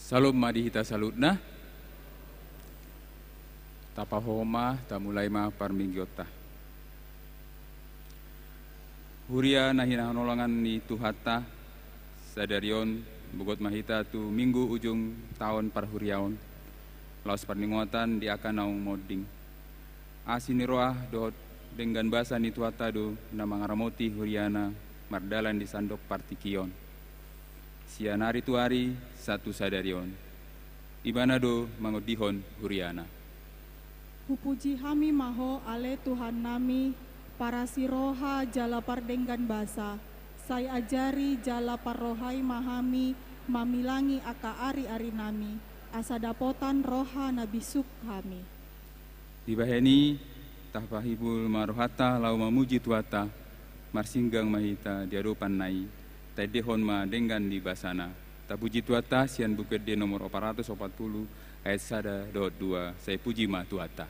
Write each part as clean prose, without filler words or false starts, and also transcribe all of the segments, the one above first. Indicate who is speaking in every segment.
Speaker 1: Salum madihita salutna, tapahoma tamulaima parmingiota. Huria nahina honolangan ni Tuhata, sadarion bugot mahita tu minggu ujung tahun parhuriaon, laos parningotan di akan naung moding. Asiniroah dohot dengan bahasa ni Tuhata do namangaramoti huriana mardalan di sandok partikion. Sianari tuari satu sadarion, ibana do mangodihon huriana.
Speaker 2: Hupuji hami maho ale Tuhan nami, para siroha jala pardenggan basa, saya ajari jala parrohai mahami, mamilangi aka ari-ari nami, asa dapotan roha nabisuk kami.
Speaker 1: Dibaheni tahpahibul marohata lau mamuji tuata, marsinggang mahita diadopan nai, tadehon ma dengan di basana. Tapuji tuata sian bukit de nomor 440 ayat 1-2, saya puji ma tuata.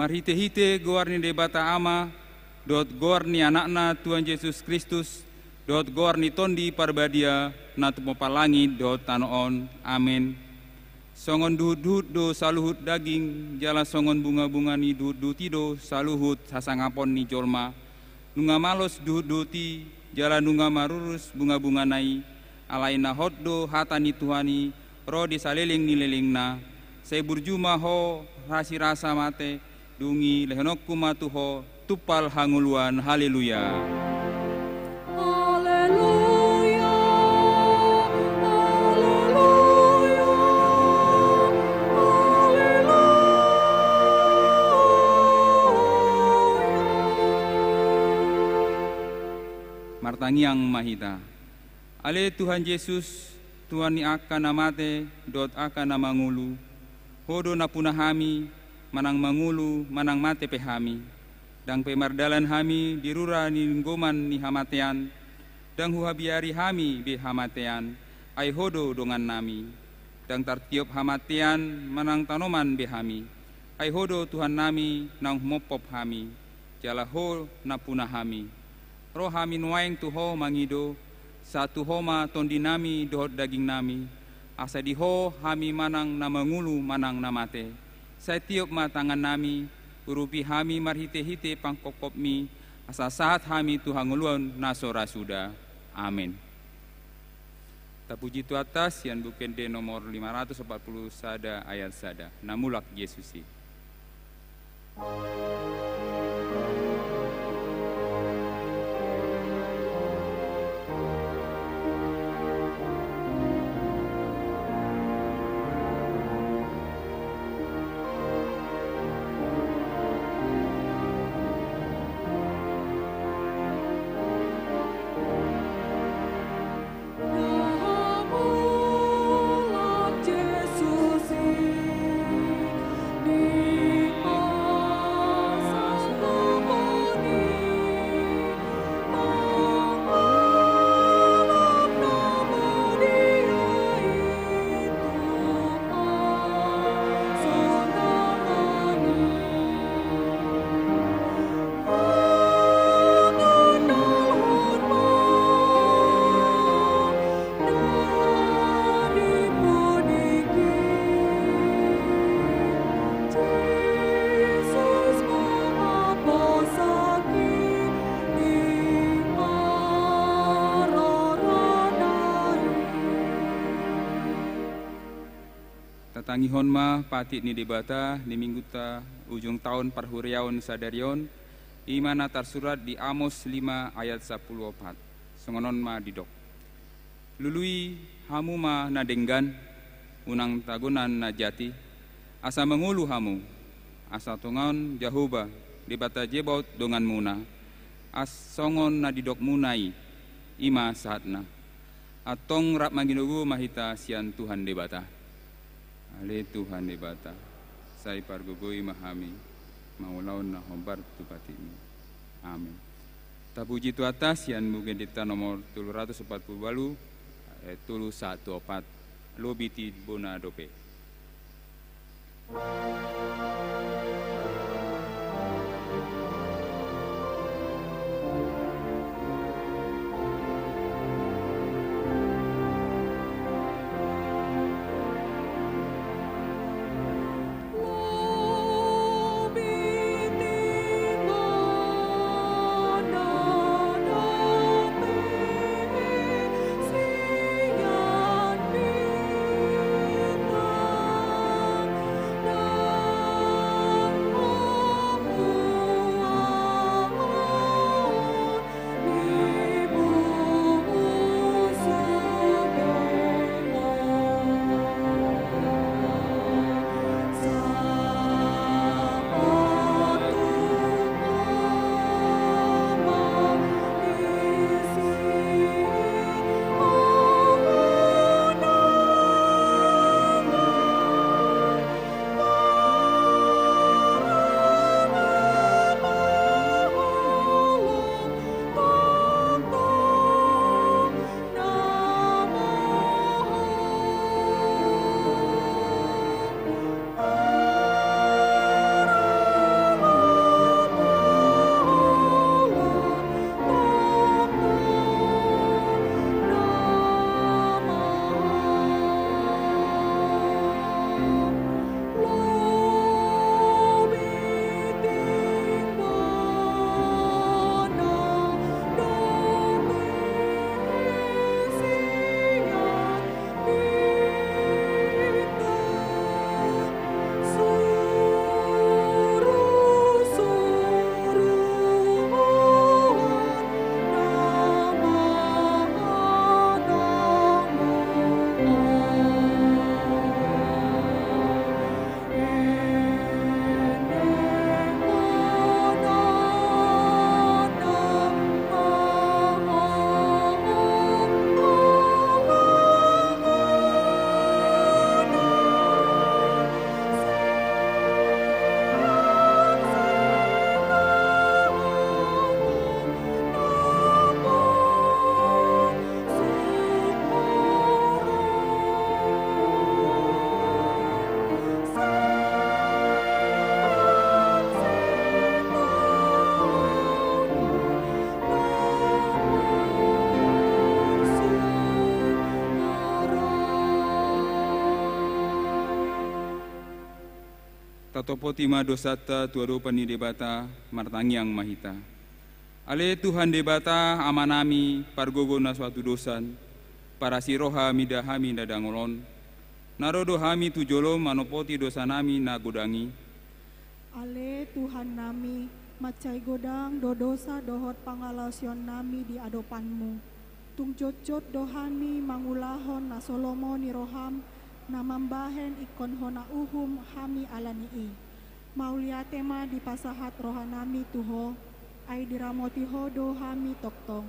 Speaker 1: Marhite-hite goarni debata ama, dot goarni anakna Tuhan Yesus Kristus, dot goarni tondi parbadia, natumo palangi dot tanoon, amin. Songon duhut-duhut do saluhut daging, jala songon bunga-bunga ni duhut-duhutido, saluhut sasangapon ni jolma. Nunga malos duhut-duhuti, jala nunga marurus bunga-bunga nai, alaina hoddo hatani Tuhani, roh di saliling ni lelingna, saya burjuma ho rasi rasa mate, dungi lehenokku matuho tupal hanguluan. Haleluya.
Speaker 2: Haleluya. Haleluya. Haleluya.
Speaker 1: Martangiang mahita. Ale Tuhan Yesus, Tuhan ni akan namate, dot akan namangulu. Hodo napunahami, manang mangulu, manang mate pehami. Dang pemardalan hami, dirura ni nggoman ni hamatean. Dang huhabiari hami be hamatean, ay hodo dongan nami. Dang tartiop hamatean, manang tanoman be hami. Ay hodo Tuhan nami, nang mopop hami. Jala ho napuna hami. Roh hami nuaing tuho mangido, satu homa tondi nami dohot daging nami. Asa diho hami manang namangulu, manang namate. Saya tiup matangan nami, urupi hami marhite-hite pangkokop mi, asa saat hami Tuhan nguluan nasora suda. Amin. Tapuji tu atas yang bukan de nomor 540 sada ayat sada. Namulak Yesusi.
Speaker 2: Yesus di
Speaker 1: Martangihon ma patit ni debata ni minggu ta ujung tahun parhuriaon sadarion imana tersurat di Amos 5 ayat 14. Songonon ma didok. Lului hamu ma nadenggan unang tagunan na jati asa mengulu hamu asa tongon Jehovah debata jebaut dongan muna as songon na didok munai ima saatna atong rap maginugu mahita sian Tuhan debata. Ale Tuhan debata, sai pargugui mahami, maulaun na hombar tu patimu. Amin. Tapuji tu atas yang mungkin dita nomor 348, tulu 14, lobiti bona dope. Tatopo tima dosata tuado pani debata martangiang mahita. Ale Tuhan debata amanami pargogo na suatu dosan para siroha midahami dadangolon. Narodo hami tujolo manopoti dosa nami na godangi.
Speaker 2: Ale Tuhan nami macai godang dodosa dohot pangalasion nami di adopanmu. Tung cocot dohami mangulahon na Solomo ni roham namambahen ikon hona uhum hami alanii. Mauliatema di pasahat rohanami tuho, ay diramoti hodo hami toktong.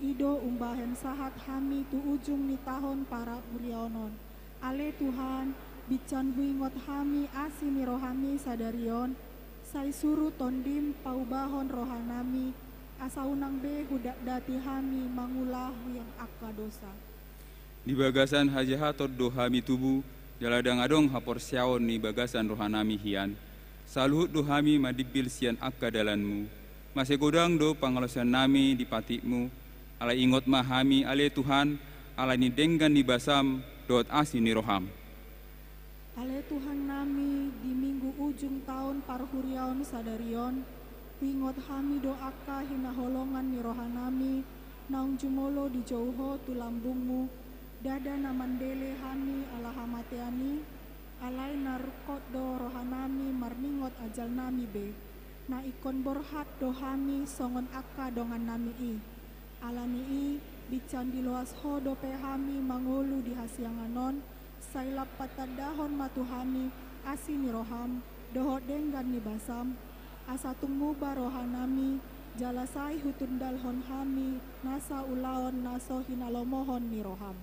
Speaker 2: Ido umbahen sahat hami tu ujung ni tahun para burionon. Ale Tuhan, bican huingot hami asimi rohami sadarion, say suru tondim paubahon rohanami, asaunang be hudak dati hami mangulahu yang akka dosa.
Speaker 1: Di bagasan hajahatot dohami tubuh, jaladang adong hapor siaon ni bagasan rohanami hian. Saluhut dohami madibil sian akka dalanmu. Masih godang do pangalasan nami di patikmu. Alai ingot mahami ale Tuhan, alai ni denggan ni basam, dot asi ni roham.
Speaker 2: Ale Tuhan nami di minggu ujung tahun parhuriaon sadarion, ingot hami doaka hinaholongan ni rohanami, naung jumolo di jauho tulambungmu, dada namandele hami ala hamateani, alai narukot do rohanami marningot ajal nami be, na ikon borhat dohami songon akka dongan nami i. Alani i, bican di loas ho do pehami mangulu di hasianganon, sailap patadahon matuhami asini roham, dohot denggan ni basam, asa tungmuba rohanami, jalasai hutundal hon hami, nasa ulaon naso hinalomohon ni roham.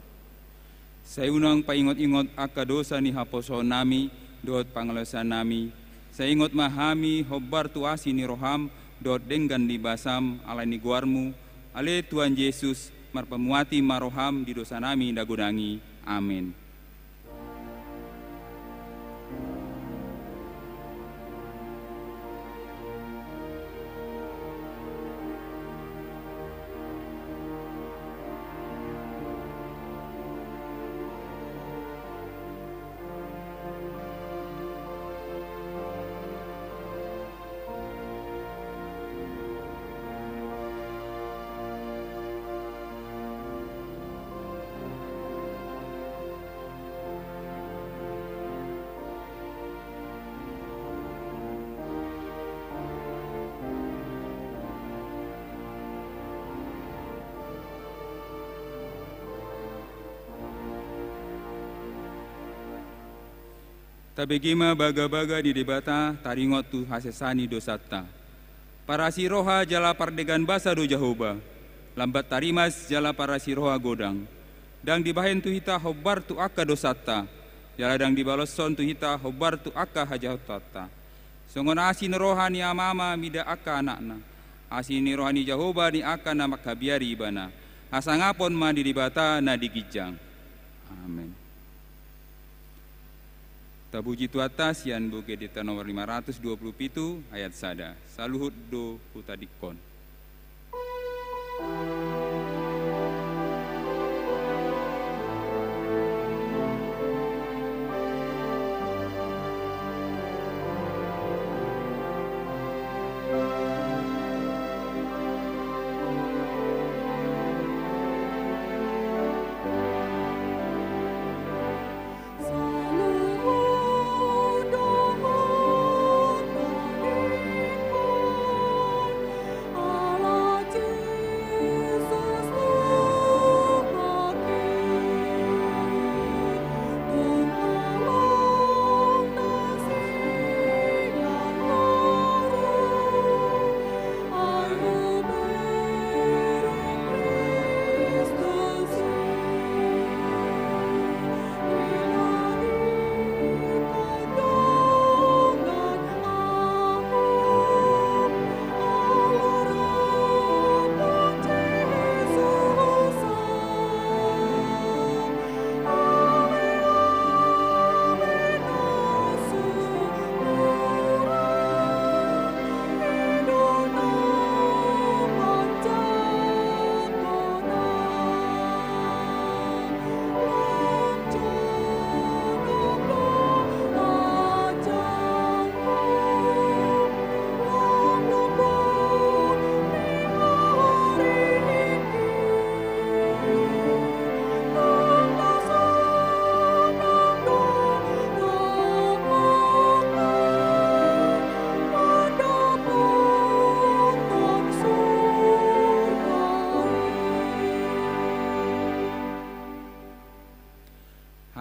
Speaker 1: Saya unang paingot-ingot akka dosa ni haposo nami, dohot pangalasan nami. Saya ingot mahami hobbar tuasi ni roham, dohot denggan di basam alai ni guarmu, ale Tuhan Yesus marpemuati maroham di dosa nami dagunangi. Amin. Tabegima baga-baga di debata taringot tu hasesani dosata. Para siroha jala pardegan basa do Jahoba. Lambat tarimas jala para siroha godang. Dang dibahen tu hita hobbar tu akka dosata. Jala dang dibaloson tu hita hobbar tu akka hajahotata. Songon asin rohani amama mida akka anakna. Asin rohani Jahoba ni akka na makabiari ibana. Hasangapon ma di debata na digijang. Amin. Tabuji tu atas yang buke di nomor 527 ayat sada. Saluhut do hutadikon.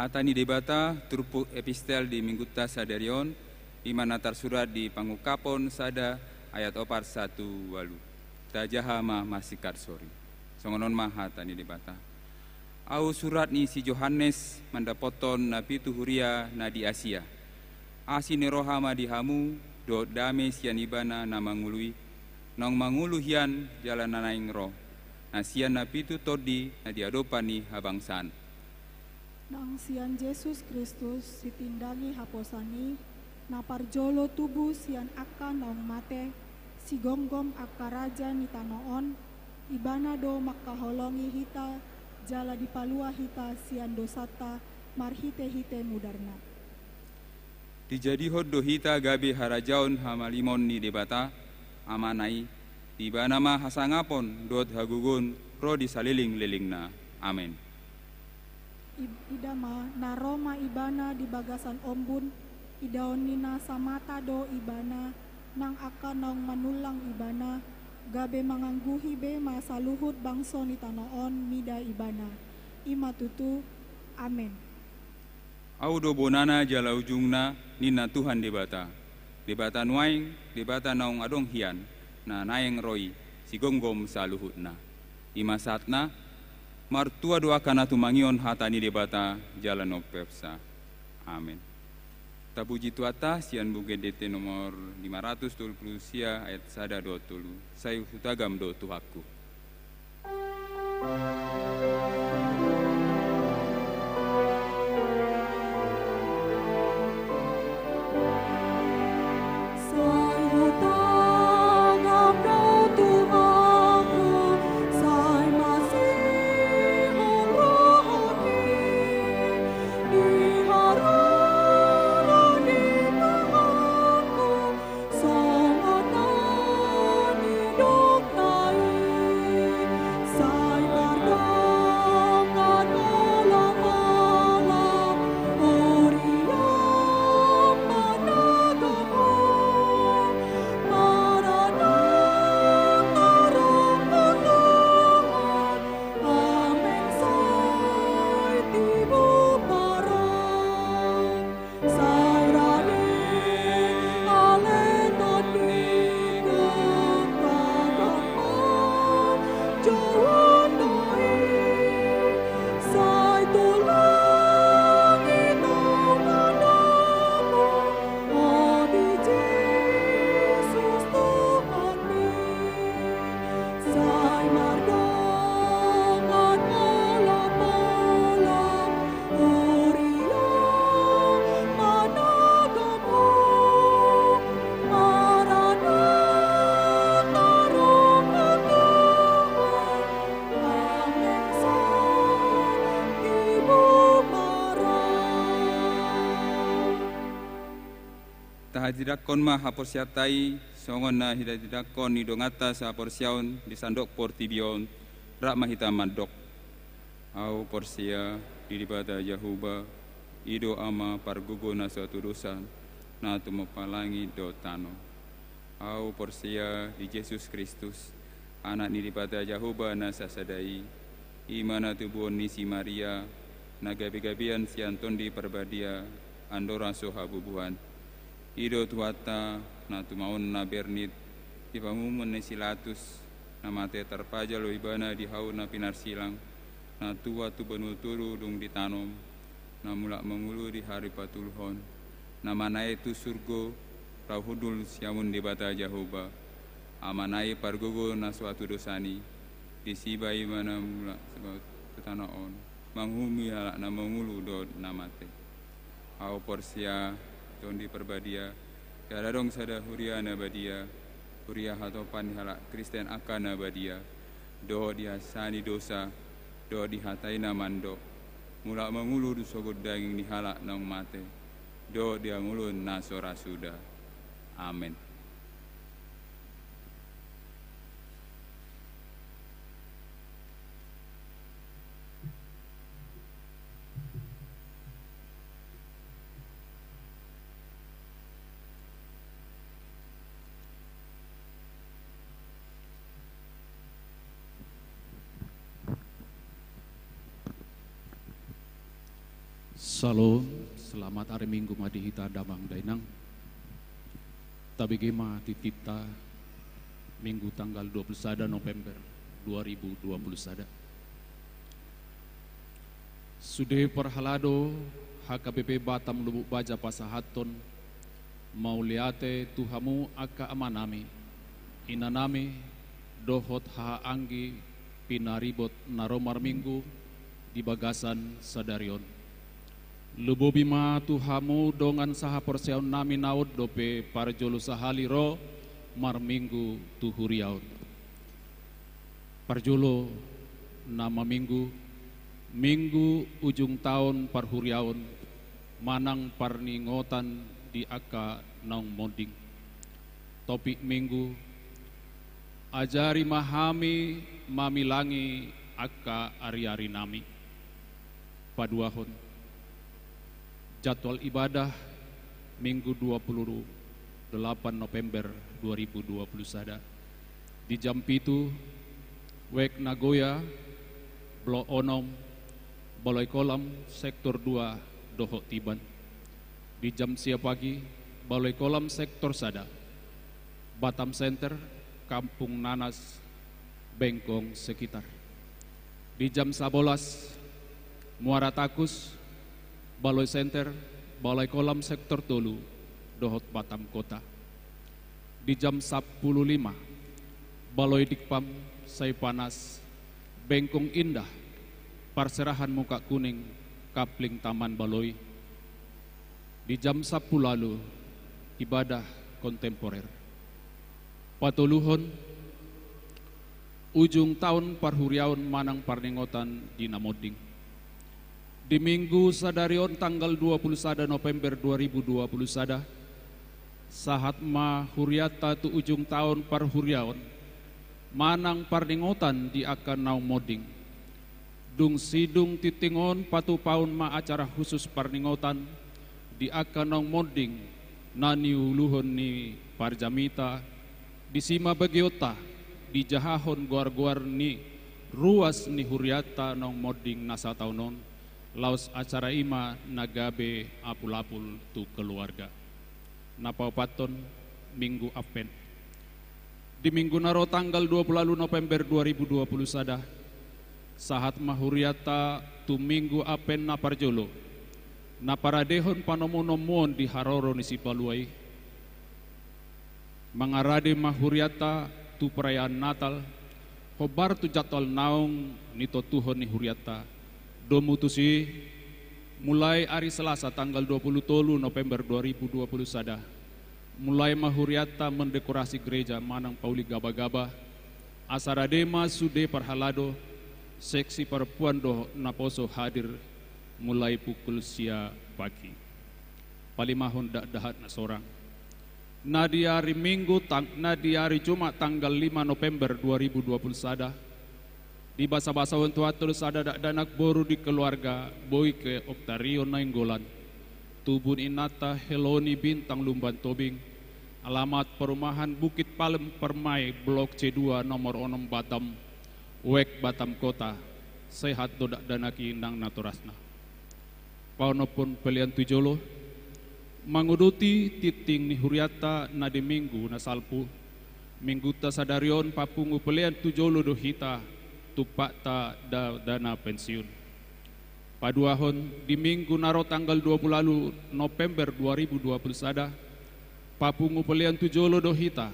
Speaker 1: Hatani debata turpuk epistel di Mingguta Sadarion, di mana tersurat di Pangukapon Sada ayat 1 walu. Tajaha ma masikat sori. Songonon ma hatani debata. Au surat ni si Johannes mandapoton na pitu huria na di Asia. Asine rohama di hamu do dame sian ibana na mangului. Nong mangulu hian jalan nanaing roh. Na sian na pitu todi na diadopani habangsan.
Speaker 2: Nang sian Yesus Kristus sitindangi haposani, na parjolo tubuh sian akka naung mate, si gonggom akka raja ni tanoon, ibana do makaholongi hita, jala dipalua hita sian dosata, marhite-hite mudarna.
Speaker 1: Dijadi hod do hita gabi harajaon hamalimon ni debata, amanai, ibana ma hasangapon dot hagugun ro di saliling-lilingna. Amin.
Speaker 2: idama naroma ibana di bagasan ombun idaonina samata do ibana nang akan naung manulang ibana gabe mangangguhi be masaluhut bangso ni tanoon mida ibana ima tutu amin.
Speaker 1: Audo bonana jala ujungna nina Tuhan debata nuaing debata naung adong hian na naeng roi sigonggom saluhutna ima satna martua doakan atu mangion hatani debata jalan opepsa amin. Tapuji tuata sian buge DT nomor 520 sia ayat sada do tulu sayu hutagam do tuhaku. Tahadidakon ma haporsiatai songon na hidadidakon ni dongata sa porsiaon di sandok portibion rak mahita mandok au porsia di dibata Yahuba ido ama pargugo na suatu dosa na tumopalangi do tano au porsia di Yesus Kristus anak ni dibata Yahuba na sasadai imana tubuon ni si Maria na gabi-gabian si Anton di perbadia andora sohabubuhan ido tuata na tumaon na bernit di pamumun na silatus na mate terpaja lo ibana di hau na pinarsilang na tua tu benuturu dung ditanom na mulak mengulu di hari patulhon na manai tu surgo rauhudul siamun debata Jahoba amanai pargogo na suatu dosani disibai mana mulak sebab tetanaon manghumi halak na mengulu do namate au porsia di perbadia kada dong sada huria na badia huria hatopan halak Kristen akan na badia do dihasani dosa do dihatai na mando mulak mengulu du sogod daging di halak nang mate do dia ngulun na sora suda amin.
Speaker 3: Salam, selamat hari Minggu madihita damang dainang. Tabigima titita Minggu tanggal 21 November 2020 sada. Sude perhalado HKBP Batam Lubuk Baja Pasahaton mauliate tuhamu aka amanami inanami dohot ha anggi pinaribot naromar minggu di bagasan sadarion. Lubobima tuhamu dongan saha porsiaun nami naud dope parjolo sahali ro mar minggu tuhuriaun. Parjolo nama minggu ujung tahun parhuriaun manang parningotan di aka naung monding. Topik minggu ajari mahami mamilangi aka ari-ari nami. Paduahon. Jadwal ibadah Minggu 28 November 2020 sada. Di jam pitu Wek Nagoya Blok Onom Balai Kolam Sektor 2 Dohok Tiban. Di jam siang pagi Balai Kolam Sektor Sada, Batam Center, Kampung Nanas, Bengkong sekitar. Di jam 11 Muara Takus, Balai Center, Balai Kolam Sektor Tolu, Dohot Batam Kota. Di jam 10.05 Balai Dikpam, Saipanas, Bengkong Indah, Parserahan Muka Kuning, Kapling Taman Baloi. Di jam 10 lalu ibadah kontemporer. Patuluhon ujung tahun parhuriaun manang parningotan di Namoding. Di minggu sadarion tanggal 21 November 2020 sada, sahat ma huriata tu ujung tahun parhuriaun manang parningotan di akan Namoding. Dung sidung titingon patu paun ma acara khusus parningotan di akan Namoding nani uluhon ni parjamita di sima bagiota di jahahon guar-guar ni ruas ni huriata nong moding nasa taunon laus acara ima nagabe apul-apul tu keluarga napau paton minggu apen di minggu naro tanggal 20 November 2020 sada sahat mahuriata tu minggu apen naparjolo naparadehon panomonomon di haroro ni sipaluai mangarade mahuriata tu perayaan Natal hobar tu jadwal naung nito tuhon ni huriata domutusi mulai hari Selasa tanggal 23 November 2020 sada mulai mahuriata mendekorasi gereja manang Pauli Gaba-Gaba asaradema sude parhalado seksi perempuan doh naposo hadir mulai pukul sia pagi palimahon dak dahat na sorang. Di hari Minggu, di hari Jumat tanggal 5 November 2020 sada, di basa-basa untuk atur sada dak danak boru di keluarga boy ke Oktario Nainggolan, Tubun Inata Heloni Bintang Lumban Tobing, alamat perumahan Bukit Palem Permai Blok C2 nomor 6 Batam, Wek Batam Kota, sehat dodak danaki nang naturasna. Paunopun pelian tujolo, manguduti titing ni huriata na di minggu na salpu minggu ta sadarion papungu pelian tujolo dohita tupak ta dana pensiun paduahon di minggu naro tanggal 20 November 2020 sada papungu pelian tujolo dohita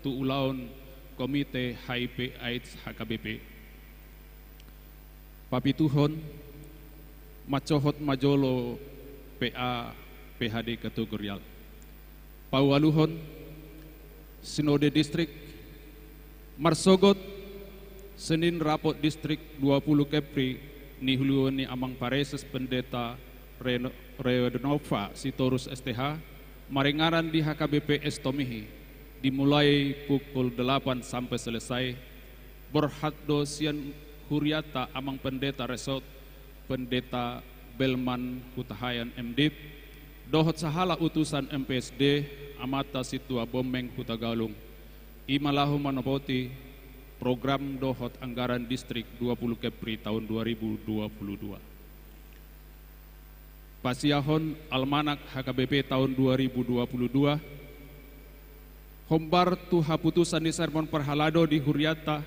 Speaker 3: tu ulaon komite HIV AIDS HKBP papituhon macohot majolo PA PHD Ketugurial Pawaluhon Sinode Distrik Marsogot Senin Rapot Distrik 20 Kepri Nihuluoni Amang Pareses Pendeta Renova Sitorus STH Maringaran di HKBP Estomihi dimulai pukul 8 sampai selesai Berhaddo Sian Huriata Amang Pendeta Resort Pendeta Belman Hutahayan MDip Dohot sahala utusan MPSD amata situa Bomeng Hutagalung imalahu manapoti program dohot anggaran distrik 20 Kepri tahun 2022 Pasiahon Almanak HKBP tahun 2022 Hombar tuha putusan di sermon perhalado di Huriata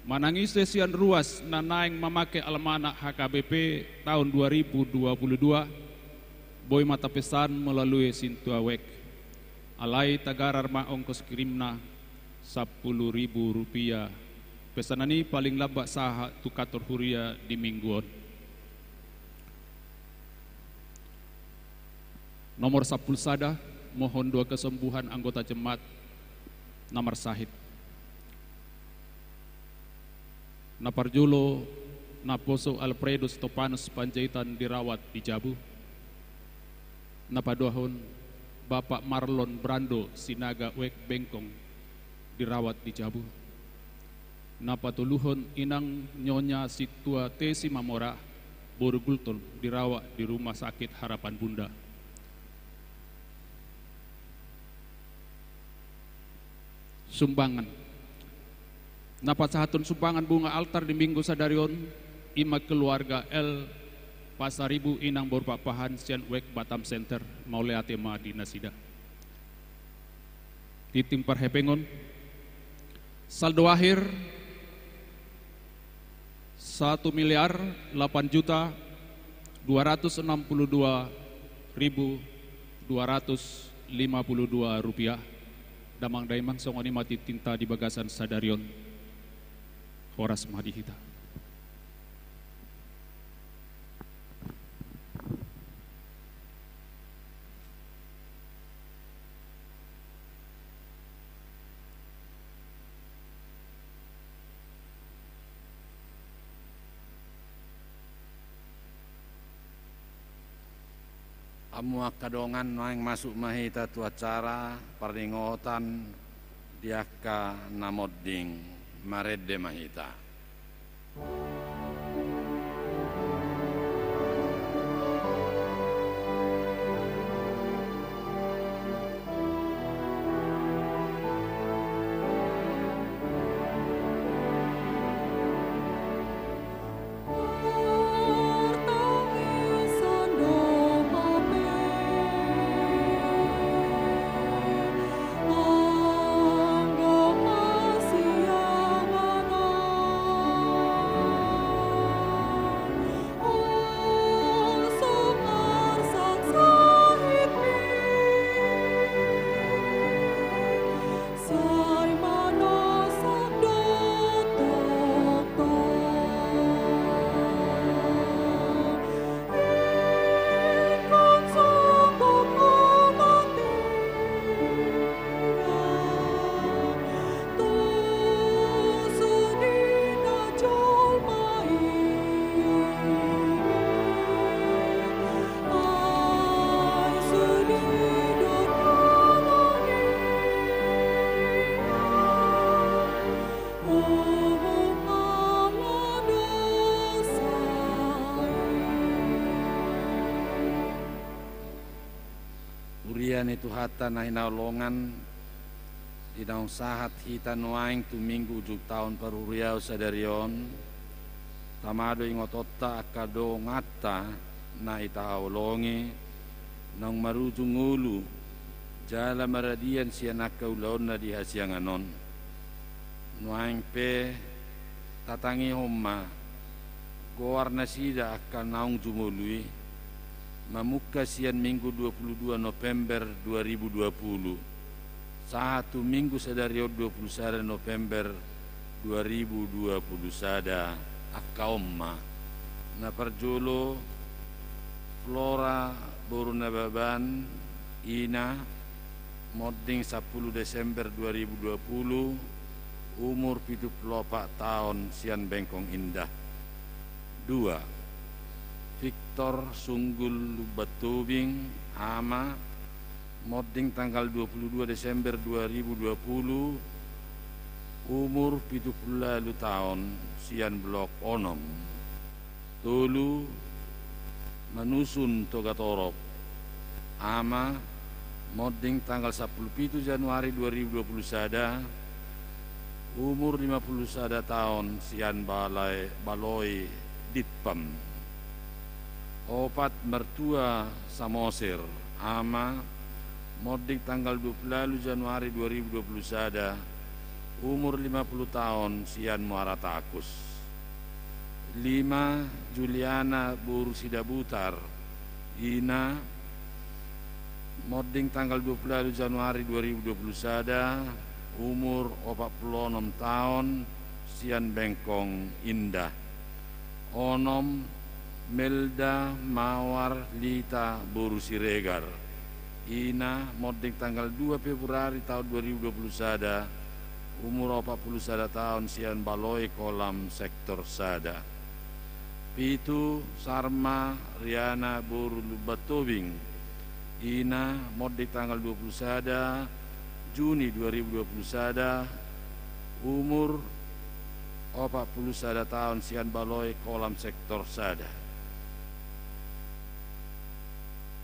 Speaker 3: manangis sesian ruas nanaing memakai Almanak HKBP tahun 2022 boy mata pesan melalui Sintua Wek alai tagarar ma ongkos kirimna 10.000 rupiah pesanani paling lambat saha tukator huria di mingguon nomor 10 sada mohon doa kesembuhan anggota jemaat Namar Sahid Naparjulo Naposo Alfredo Stopanus Panjaitan dirawat di Jabu Napadohon Bapak Marlon Brando Sinaga Wek Bengkong dirawat di Jabu Napatuluhon Inang Nyonya Situa Tesi Mamora Borgulton dirawat di Rumah Sakit Harapan Bunda. Sumbangan. Napat sahatun sumbangan bunga altar di Minggu Sadarion ima keluarga L Pasaribu Inang Borpapahan Sian Wek Batam Center Mauleatema di Nasida. Titim Parhepengon. Saldo akhir 1.862.262 rupiah. Damang daimang songoni mati tinta di bagasan Sadarion. Horas Madihita.
Speaker 4: Amu kadongan noeng masuk mahita tu acara paringotan diaka namodding maredde mahita. Itu hata na hinaulongan di daung sahat hita nuaing tu minggu ujuk tahun paruriau Sadarion tamado ingotota akado ngata na ita aulongi nang maruju ngulu jala maradian sianaka ulaon na di hasianganon nuaing pe tatangi homma goar nasida akan naung jumului Mamuka sian minggu 22 November 2020 Satu minggu Sadarion 21 November 2020 sada akaomma na parjolo Flora Borunababan Ina modding 10 Desember 2020 umur 74 tahun sian Bengkong Indah. 2 Victor Sunggul Batubing Ama modding tanggal 22 Desember 2020 umur 70 tahun sian Blok Onom. Tolu Manusun Togatorop Ama modding tanggal 17 Januari 2020 sada umur 50 sada tahun sian Baloi Ditpam. Opat mertua Samosir Ama modding tanggal 20 Januari 2020 sada umur 50 tahun sian Muara Takus. 5 Juliana Burusida Butar Ina modding tanggal 20 Januari 2020 sada umur 46 tahun sian Bengkong Indah. Onom Melda Mawar Lita Borusiregar Ina modding tanggal 2 Februari tahun 2020 sada umur 40 sada tahun sian Baloi Kolam Sektor Sada. 7 Sarma Riana Borulubatobing Ina modding tanggal 20 sada Juni 2020 sada umur 40 sada tahun sian Baloi Kolam Sektor Sada.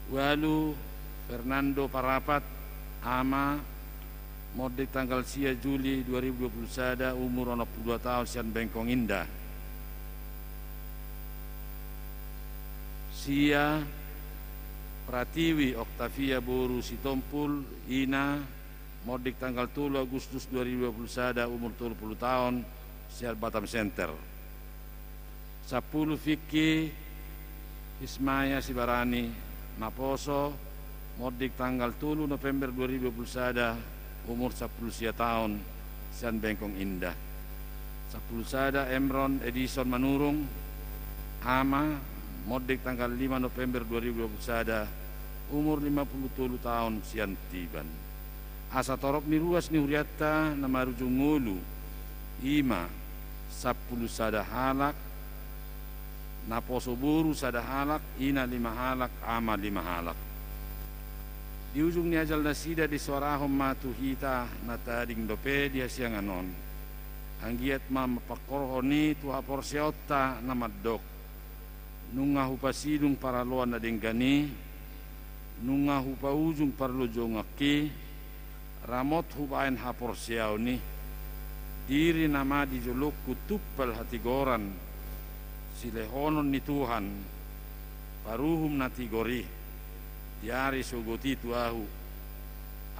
Speaker 4: Walu Fernando Parapat ama modek tanggal sia Juli 2021 umur 62 tahun sian Bengkong Indah. Sia Pratiwi Oktavia Boru Sitompul Ina modek tanggal 3 Agustus 2021 umur 30 tahun sian Batam Center. 10 Vicky Ismaya Sibarani Naposo modek tanggal 3 November 2021 umur 10 tahun sian Bengkong Indah. 10 sada Emron Edison Manurung ama modek tanggal 5 November 2021 umur 57 tahun sian Tiban. Asa torok ni ruas ni Huriata nama rujung ngulu ima 10 sada halak Naposo Buru sada halak ina 5 halak ama 5 halak. Di ujung ni ajal nasida di suarahom matu hita natading dope dia siang anon. Anggiat mapakorhoni tuha porsiota namadok. Nunga hupa sidung para loan na denggani. Nunga hupa ujung parlo jongaki. Ramot hupain ha porsiaw ni. Diri nama di jolok kutupal hatigoran. Silehonon ni Tuhan. Paruhum natigori. Diari sogoti tuahu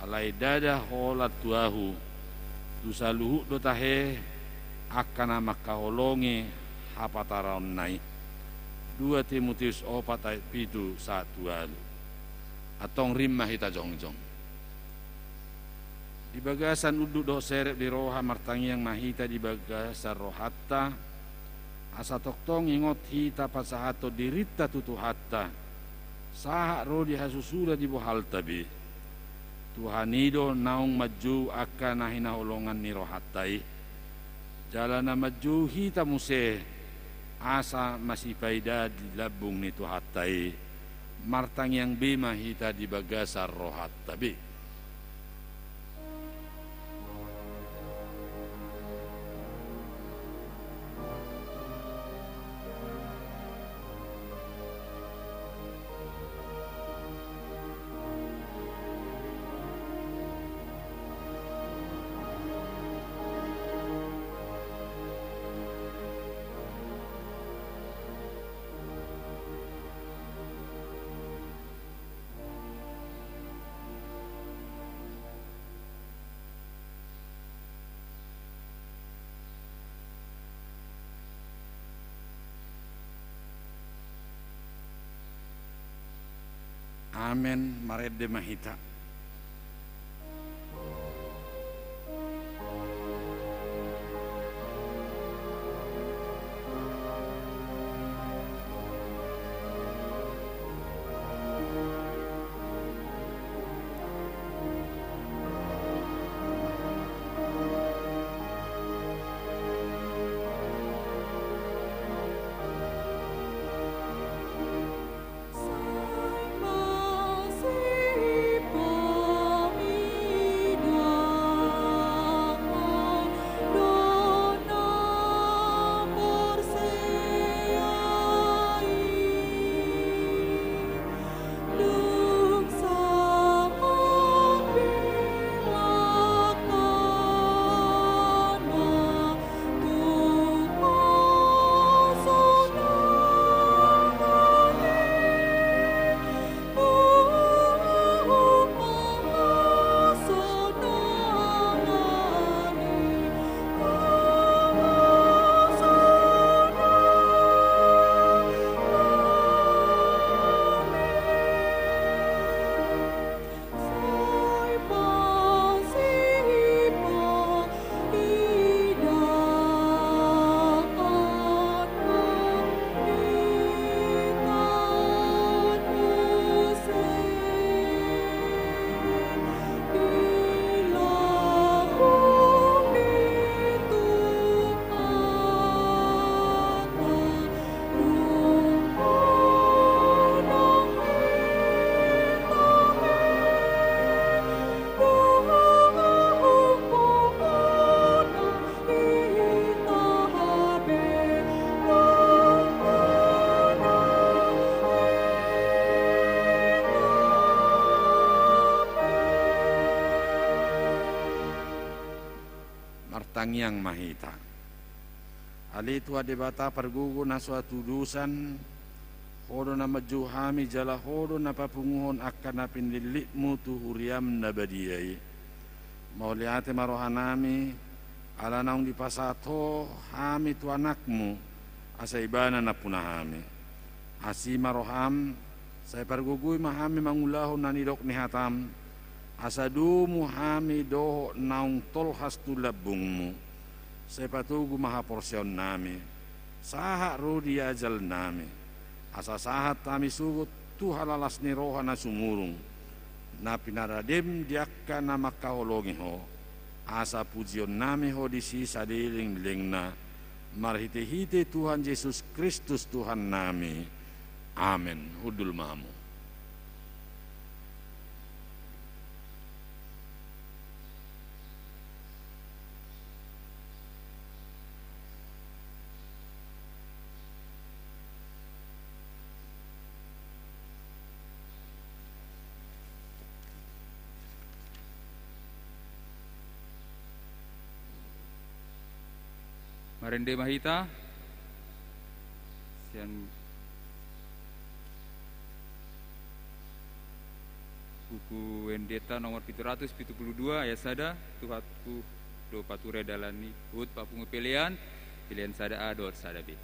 Speaker 4: alai dada holat tuahu tusaluhu dotahe akan makaholongi hapataraon nai 2 Timotius 4 ayat 7 alu atong rimma hita jongjong di bagasan uduk do serep di roha martangiang mahita di bagasan rohatta asa toktong ingot hita pasahato dirita tutu hatta saha rodi hasusula di bohal tabi Tuhanido naung maju akan nahina holongan ni rohatai jalana maju hita muse asa masih paida di labung ni tuhatai martang yang bima hita di bagasar rohat tabi. Amen marede mahita.
Speaker 2: Masih
Speaker 4: martangiang mahita. Ali tua debata pergugu na suatu dusan, hodo na majuhami jala hodo na papunguhon akan na pindilikmu tu huriam na badiyai. Mau liate marohanami, ala naung dipasato hami tu anakmu, asa ibana na punahami. Asi maroham, saya pergugui mahami mangulahu nanidok ni hatam, asa dumu hami doho naung tolhas tu labungmu. Saya patugu maha porsion nami, saha rudi ajal nami. Asa sahat kami sugut tu halalas ni roha na sumurung, na pinaradim diakka na makaolongi ho. Asa pujion nami ho di sisa diling-ling na, marhite-hite Tuhan Yesus Kristus Tuhan nami. Amin. Udul mamu.
Speaker 1: Marende mahita, sian buku Wendeta nomor 772 ayat sada Tuhatku do pature dalani ut papungu pilihan sada A dot sada B.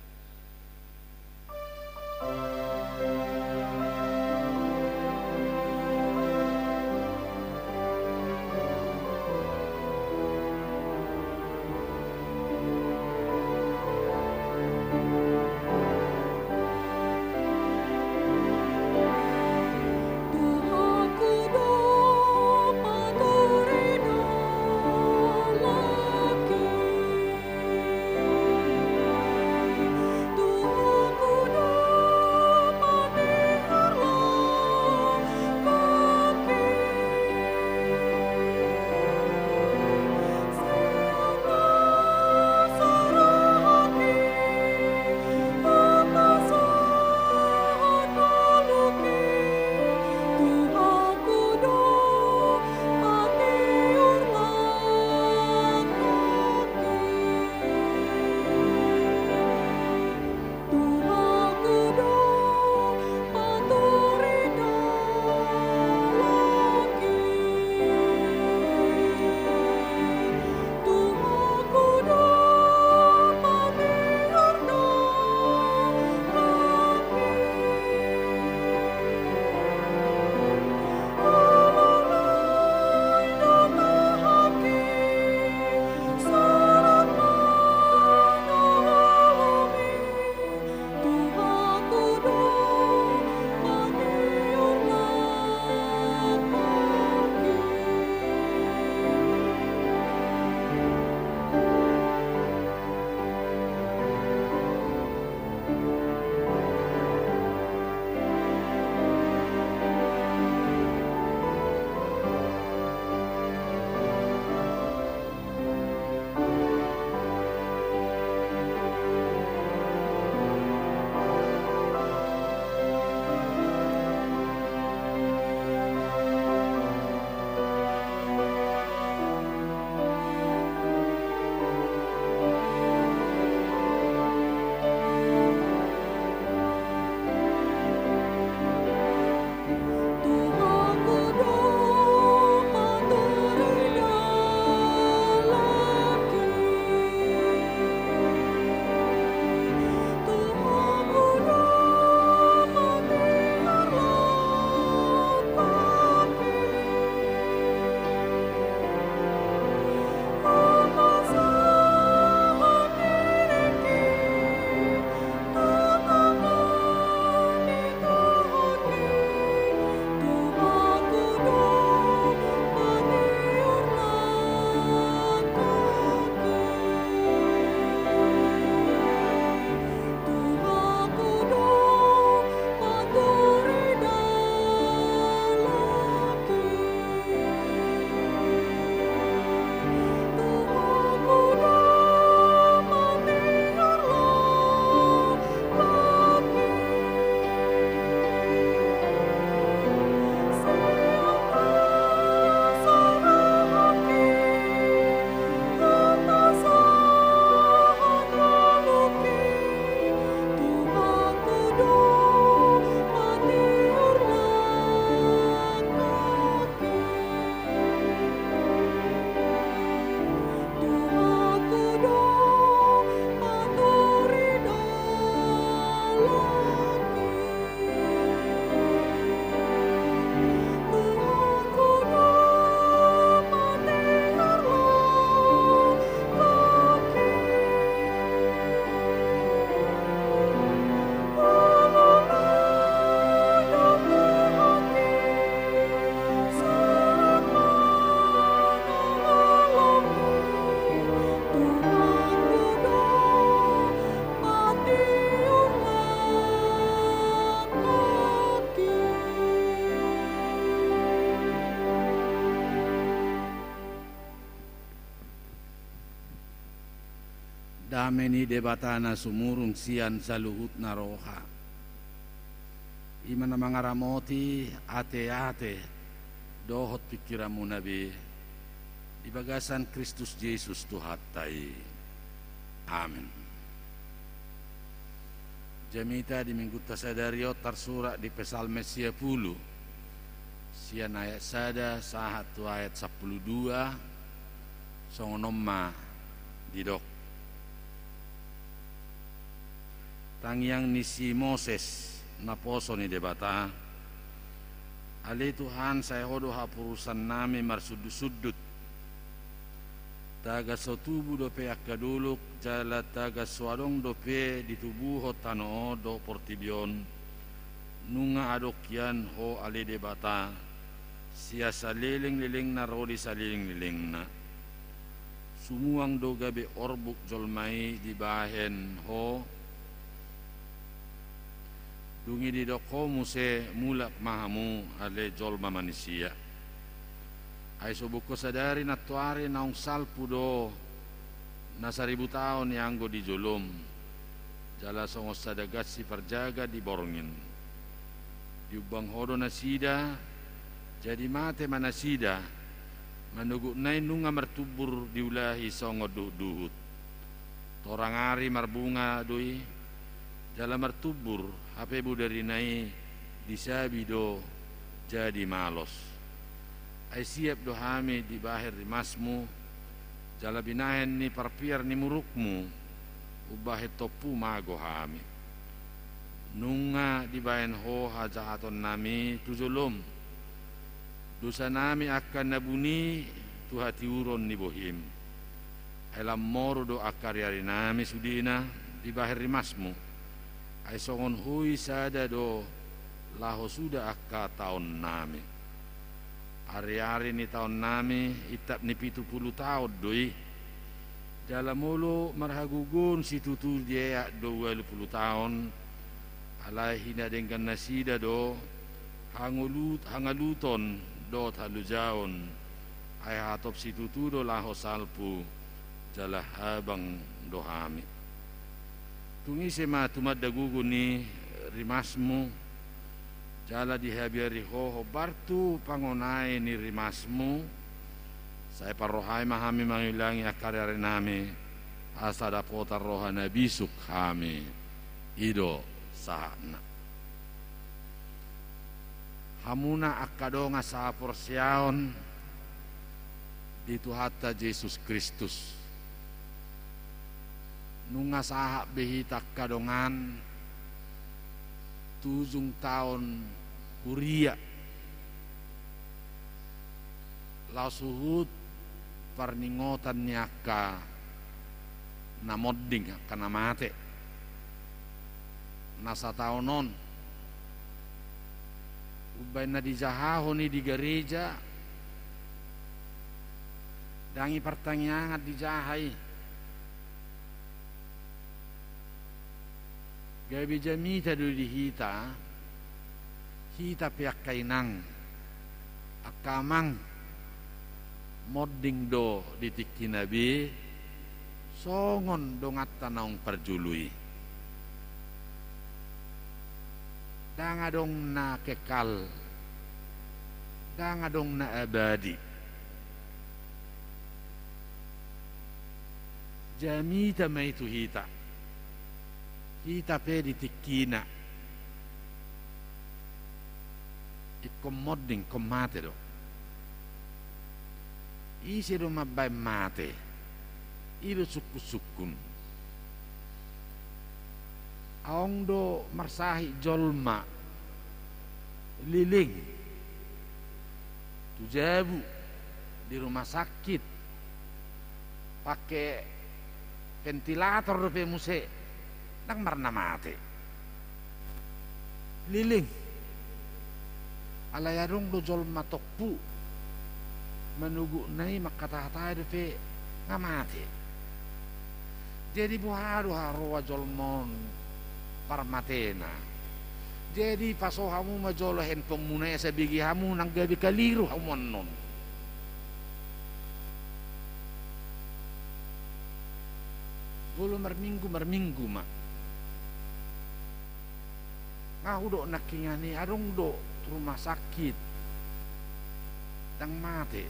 Speaker 5: Tuhan ku
Speaker 4: dameni debatana sumurung sian saluhut naroha imana mangaramoti ate-ate dohot pikiramu nabi di bagasan Kristus Yesus Tuhatai. Amin. Jamita di minggu tasadario tersurat di Psalm 10 sian ayat sada sahatu ayat 12 songonomma didok tangyang ni si Moses naposo ni debata ali Tuhan saya hodo hapurusan nami marsudut-sudut taga sotubu dope akaduluk jala taga swadong dope ditubuh tano do portibion nunga adokyan ho ali debata sia saliling-liling na rodi saliling-liling na sumuang do gabe orbuk jolmai di bahen ho dungi di doko muse mulak mahamu ale jolma manusia ay subuko sadari natuari naung salpu do na 1000 tahun yang go di jolom jala songos sadagat si perjaga di borongin diubang hodo na sida jadi mate mana sida manugu nai nunga mertubur diulahi songo duhut torang ari marbunga doi jala mertubur hape budari nai disabi do jadi malos ay siap do hami di bahir rimasmu jala binahen ni parpiar ni murukmu ubahe topu mago hami nunga di bahen ho hajahaton nami tujulum dosa nami akan nabuni tuhati uron ni bohim elam moro do akaryari nami sudina di bahir rimasmu ay songon hui sada do laho sudah akka tahun nami hari-hari ni tahun nami itap ni 70 tahun doi dalam mulu marhagugun si tutu dia 20 tahun alai hina dengan nasida do hangaluton do halujaon ay hatop si tutu do laho salpu jala habang do hami tungi sema tumad dagugun ni rimasmu jala dihabiari ho bartu pangonai ni rimasmu saya parohai mahami mangilangi akaryari nami asada potar rohana bisuk kami ido sahana hamuna akadonga sa porsiaon di Tuhata Yesus Kristus nunga sahak behita kadongan 7 tahun kuria lau suhut parningotan nyaka namodding kana mate nasa taonon ubay na di jahaho ni di gereja dangi pertanyaan di jahai gabi jamita do dihita hita piak kainang akamang modding do ditiki nabi songon dongat tanaung perjului dangadong na kekal dangadong na abadi jamita mai tu hita pe ditikina ikomodding komate do isi do mabay mate ilo suku-sukun aong do marsahi jolma liling tujabu di rumah sakit pakai ventilator do pe muse nang marna mate liling alayarong do jolma tokpu menugu nai makata-kata do pe ngamate jadi buharo harwa jolmon parmatena jadi pasohamu majolo handphone muna sa bigi hamu nang gabi kaliru hamon non Bolo merminggu mak. Ngau do nakingani arung do rumah sakit tang mate.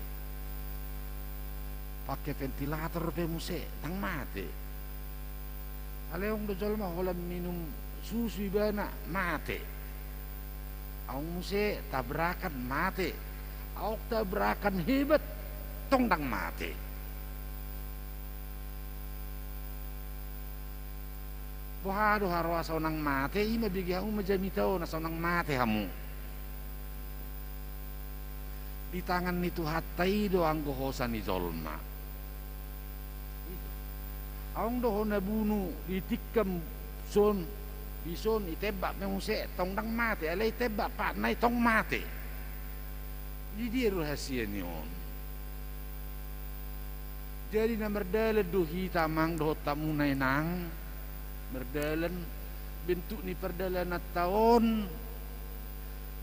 Speaker 4: Pakai ventilator pe muse tang mate. Aleong do jolma holam minum susu ibana mate. Aung muse tabrakan mate. Auk tabrakan hebat tong tang mate. Bohado harwa saunang mate ima bigi hamu majamitao na saunang mate hamu. Di tangan nitu hatai do ang gohosan ni jolma. Aung do na bunu ditikam son bison itebak memuse tong dang mate alai tebak pak nai tong mate. Di dia rahasia ni on. Jadi na merdala do hitamang do tamu nai nang berdalan bentuk ni perdalan tahun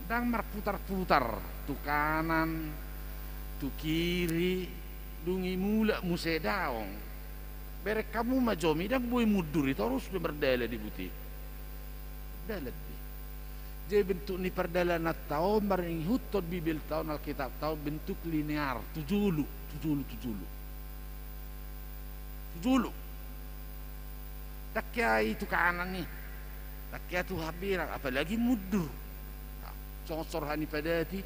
Speaker 4: dang marputar-putar tu kanan tu kiri dungi mula muse daong berek kamu majomi dang boy mudur itu harus berdala di buti dalat di jadi bentuk ni perdalan tahun maring hutod bibil tahun alkitab tahun bentuk linear tujulu tak kaya itu kanan nih, tak kaya tu habirang, apalagi mudur. Congor hani padati.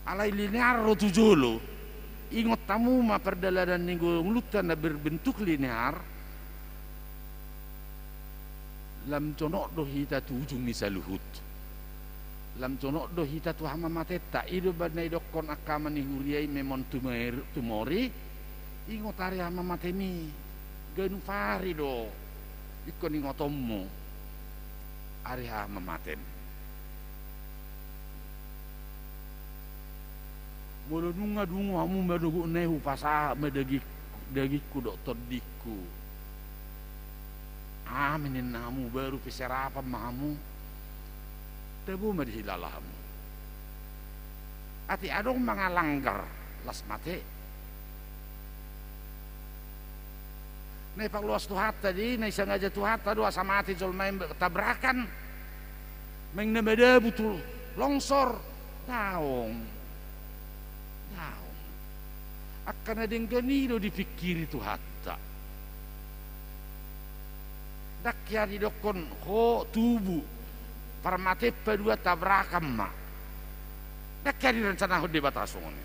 Speaker 4: Alai linear ro tujolo. Ingot tamu ma perdalanan ning lutan na berbentuk linear. Lam conok do hita tu ujung misaluhut. Lam conok do hita tu hama mateta ido banai dokon akama ni huriai memon tumori. Ingot ari ama matemi ganu fari do ikon ingotommo ari ama maten bolo nunga dungu hamu madugu nehu pasa medagi ku doktor diku aminin namu baru piserapa mamu tebu madihilalamu ati adong mangalanggar las mate. Nai pak luas tuhat tadi, nai sengaja tuhat tadi sama hati jol main tabrakan, main nemeda butul longsor, daung, akan ada yang gani do dipikiri tuhat tak, dak ya di dokon ho tubuh, parmate pedua tabrakan mak, dak ya di rencana ho debatasong ni,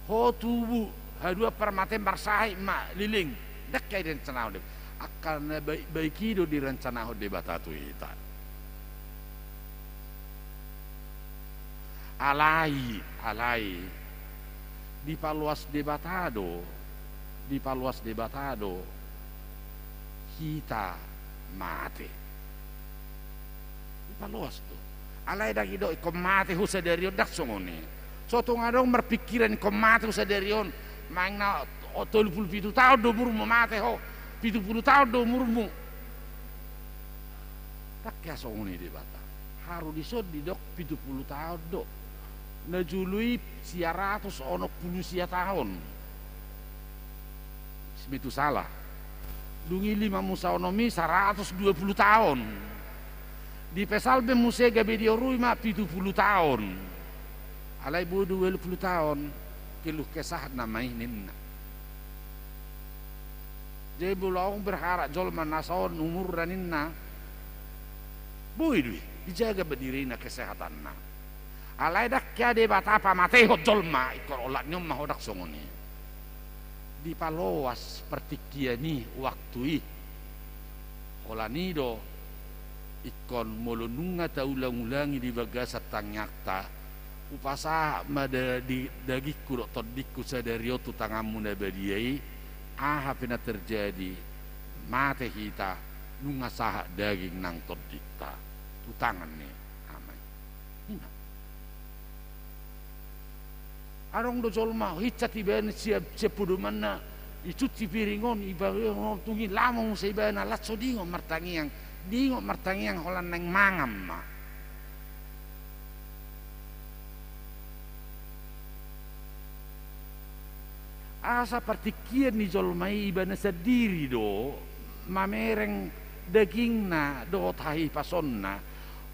Speaker 4: ho tubuh hadua permate marsai mak liling dak kaya rencana de akan baik do di rencana de batatu ita alai di paluas debatado kita mate di paluas tu alai dak ido ikom mate husa dari dak songone soto ngadong berpikiran ikom mate husa dari on main na 37 tahun do murmu mate ho 70 tahun do murmu tak kaya songoni di bata haru disod di dok 70 tahun do najului 100 ono 10 sia tahun itu salah dungi 5 musaonomi 120 tahun di pesalbe muse gabe di orui ma 70 tahun alai bodo 20 tahun keluh kesah namai ninna. Jadi bulaung berharap jolma nasaon umur raninna. Buidwi dijaga berdirinya kesehatanna. Alai dak kya de batapa mateho jolma ikor olak nyom mahodak songoni. Di paloas pertikiani waktu holanido ikon molonunga taulang-ulangi di bagasat tanyakta. Upasa mada di dagiku doktor diku sadario tu tangamu nabadiai aha pina terjadi mate kita nunga sahak daging nang todikta tu tangan ni amai ina arong do jolma hicat ibana siap sepudu mana icuci piringon ibaron tungi lamong sa ibana latso dingo martangiang holan nang mangam ma asa partikian ni jolmai ibana sendiri do mamereng dagingna do tahi pasonna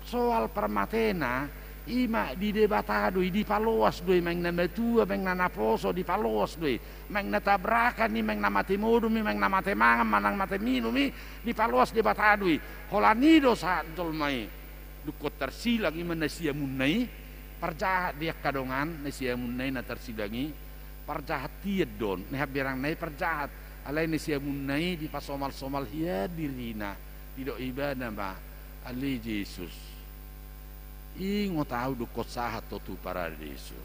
Speaker 4: soal permatena ima di debatado di paloas doi meng na metua meng na naposo di paloas doi meng na tabrakan ni meng na mate modu mi meng na mate mangam manang mate minumi di paloas debatado holanido sa jolmai dukot tersilang ima nasia munai perjahat dia kadongan nasia munai na tersilangi perjahat tiad don neha berang nai perjahat alai nasia munai di pasomal-somal hia dirina di do ibadah ba ali Yesus ingo tahu dukot sahat tu paradiso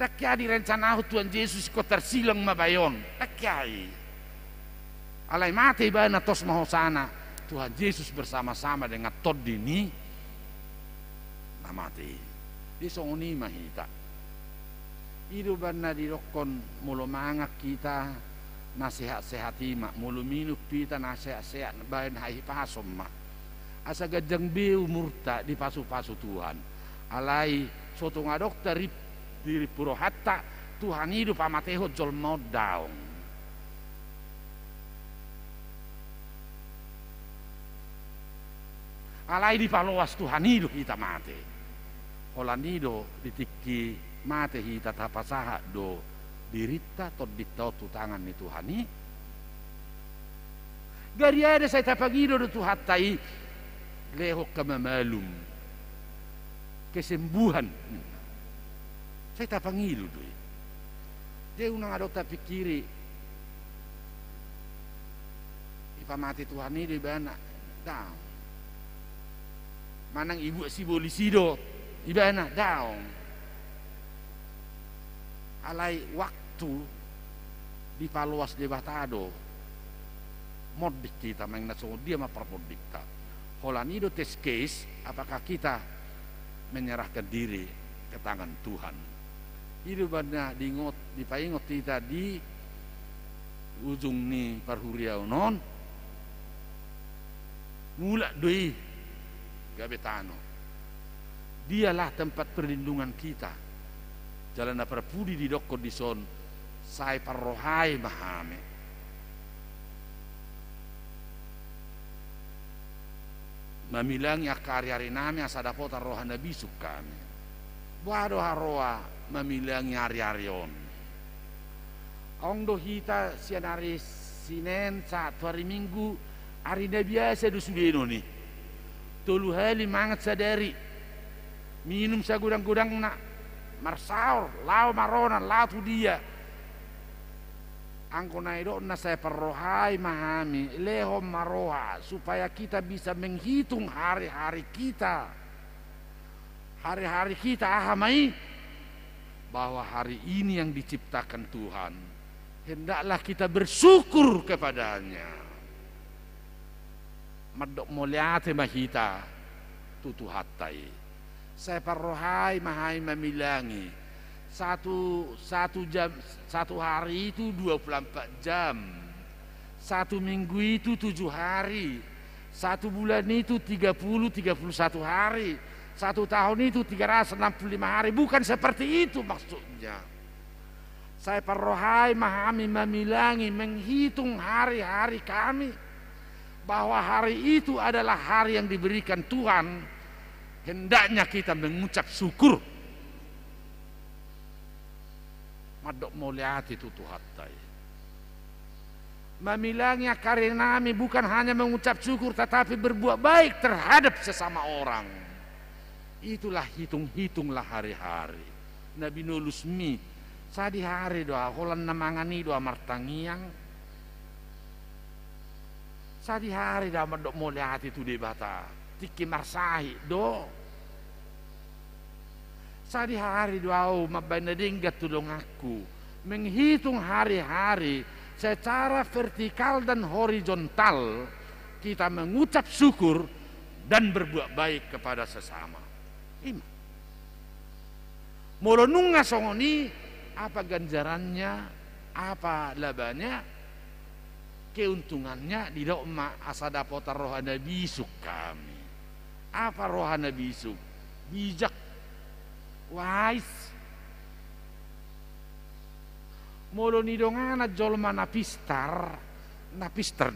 Speaker 4: dakyai rencana Tuhan Yesus ko tersilang mabayon dakyai alai mate ibana tos mahosana Tuhan Yesus bersama-sama dengan todini na mate disongoni mahita idu bana dirokon mulo mangak kita nasihat-sehat ima mulu minuk pita nasihat-sehat bahan hai pasom ma asa gajang beu murta di pasu-pasu Tuhan alai soto ngadok dari puro hatta Tuhan hidup amateho jol mau daung alai di paloas Tuhan hidup kita mate holanido ditiki mate hita tapasaha do dirita atau ditautu tangan ni Tuhani gari ada saya tapagido do Tuhatai leho kamamalum kesembuhan saya tapangilu do dia unang adota pikiri ipamati Tuhani di bana daun manang ibu si bolisido ibana daun alai waktu di paluas debatado modik kita meng naso dia ma perpodikta holanido tes case apakah kita menyerahkan diri ke tangan Tuhan hidup bana dingot dipaingot kita di ujung ni parhuriau non mula doi gabetano dialah tempat perlindungan kita jalan perpudi di dokko di son sai parrohai mahame mamilangi akari-ari nami asada pota roha nabi sukame wado haroa mamilangi ari-arion ongdo hita sianari Sinen saat hari Minggu hari biasa do sudeno ni tolu hali mangat sadari minum sagudang-gudang nak marsaur lau marona lau tu dia angko naido na saya perrohai mahami leho maroha supaya kita bisa menghitung hari-hari kita ahamai bahwa hari ini yang diciptakan Tuhan hendaklah kita bersyukur kepadanya madok moliate mahita tutu hatai saya perrohai mahai memilangi satu jam, satu hari itu 24 jam, satu minggu itu 7 hari, satu bulan itu 31 hari, satu tahun itu 365 hari. Bukan seperti itu maksudnya. Saya perrohai mahami memilangi menghitung hari-hari kami bahwa hari itu adalah hari yang diberikan Tuhan. Hendaknya kita mengucap syukur. Madok moliati tutu hatai memilangnya karena kami bukan hanya mengucap syukur tetapi berbuat baik terhadap sesama orang. Itulah hitung-hitunglah hari-hari Nabi nulusmi sadi hari doa holan namangani doa martangiang sadi hari doa madok moliati tu debata tiki marsahi do sadi hari doa mabana denggat tulung aku menghitung hari-hari secara vertikal dan horizontal kita mengucap syukur dan berbuat baik kepada sesama. Ima. Molonunga songoni apa ganjarannya, apa labanya, keuntungannya di dokma asada potar rohana bisuk kami. Apa rohana bisuk? Bijak Wais. Molo ni dongana jolma napistar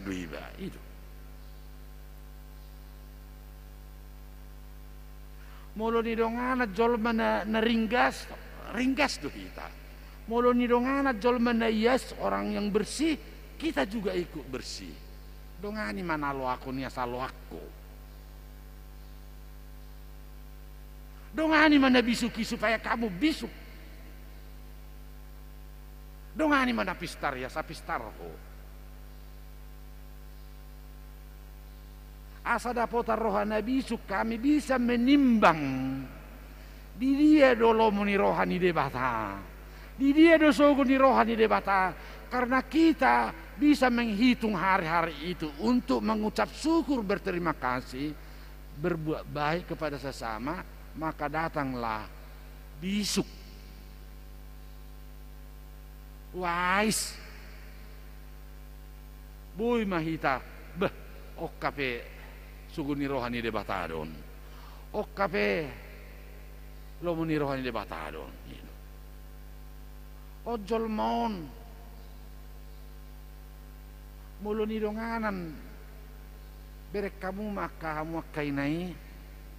Speaker 4: duiba itu. Molo ni dongana jolma na ringgas do kita. Molo ni dongana jolma na yes orang yang bersih, kita juga ikut bersih. Dongani mana lo aku ni asal aku. Dongani mana bisuki supaya kamu bisuk. Dongani mana pistar ya sapistar ho. Asa dapotar rohana bisuk kami bisa menimbang. Di dia dolo muni rohani debata. Di dia dosogo ni rohani debata. Karena kita bisa menghitung hari-hari itu untuk mengucap syukur berterima kasih, berbuat baik kepada sesama, maka datanglah bisuk. Wais boy mahita beh okkape suguni rohani de batadon okkape lomuni rohani de batadon ojol mon muloni donganan berek kamu maka kamu kainai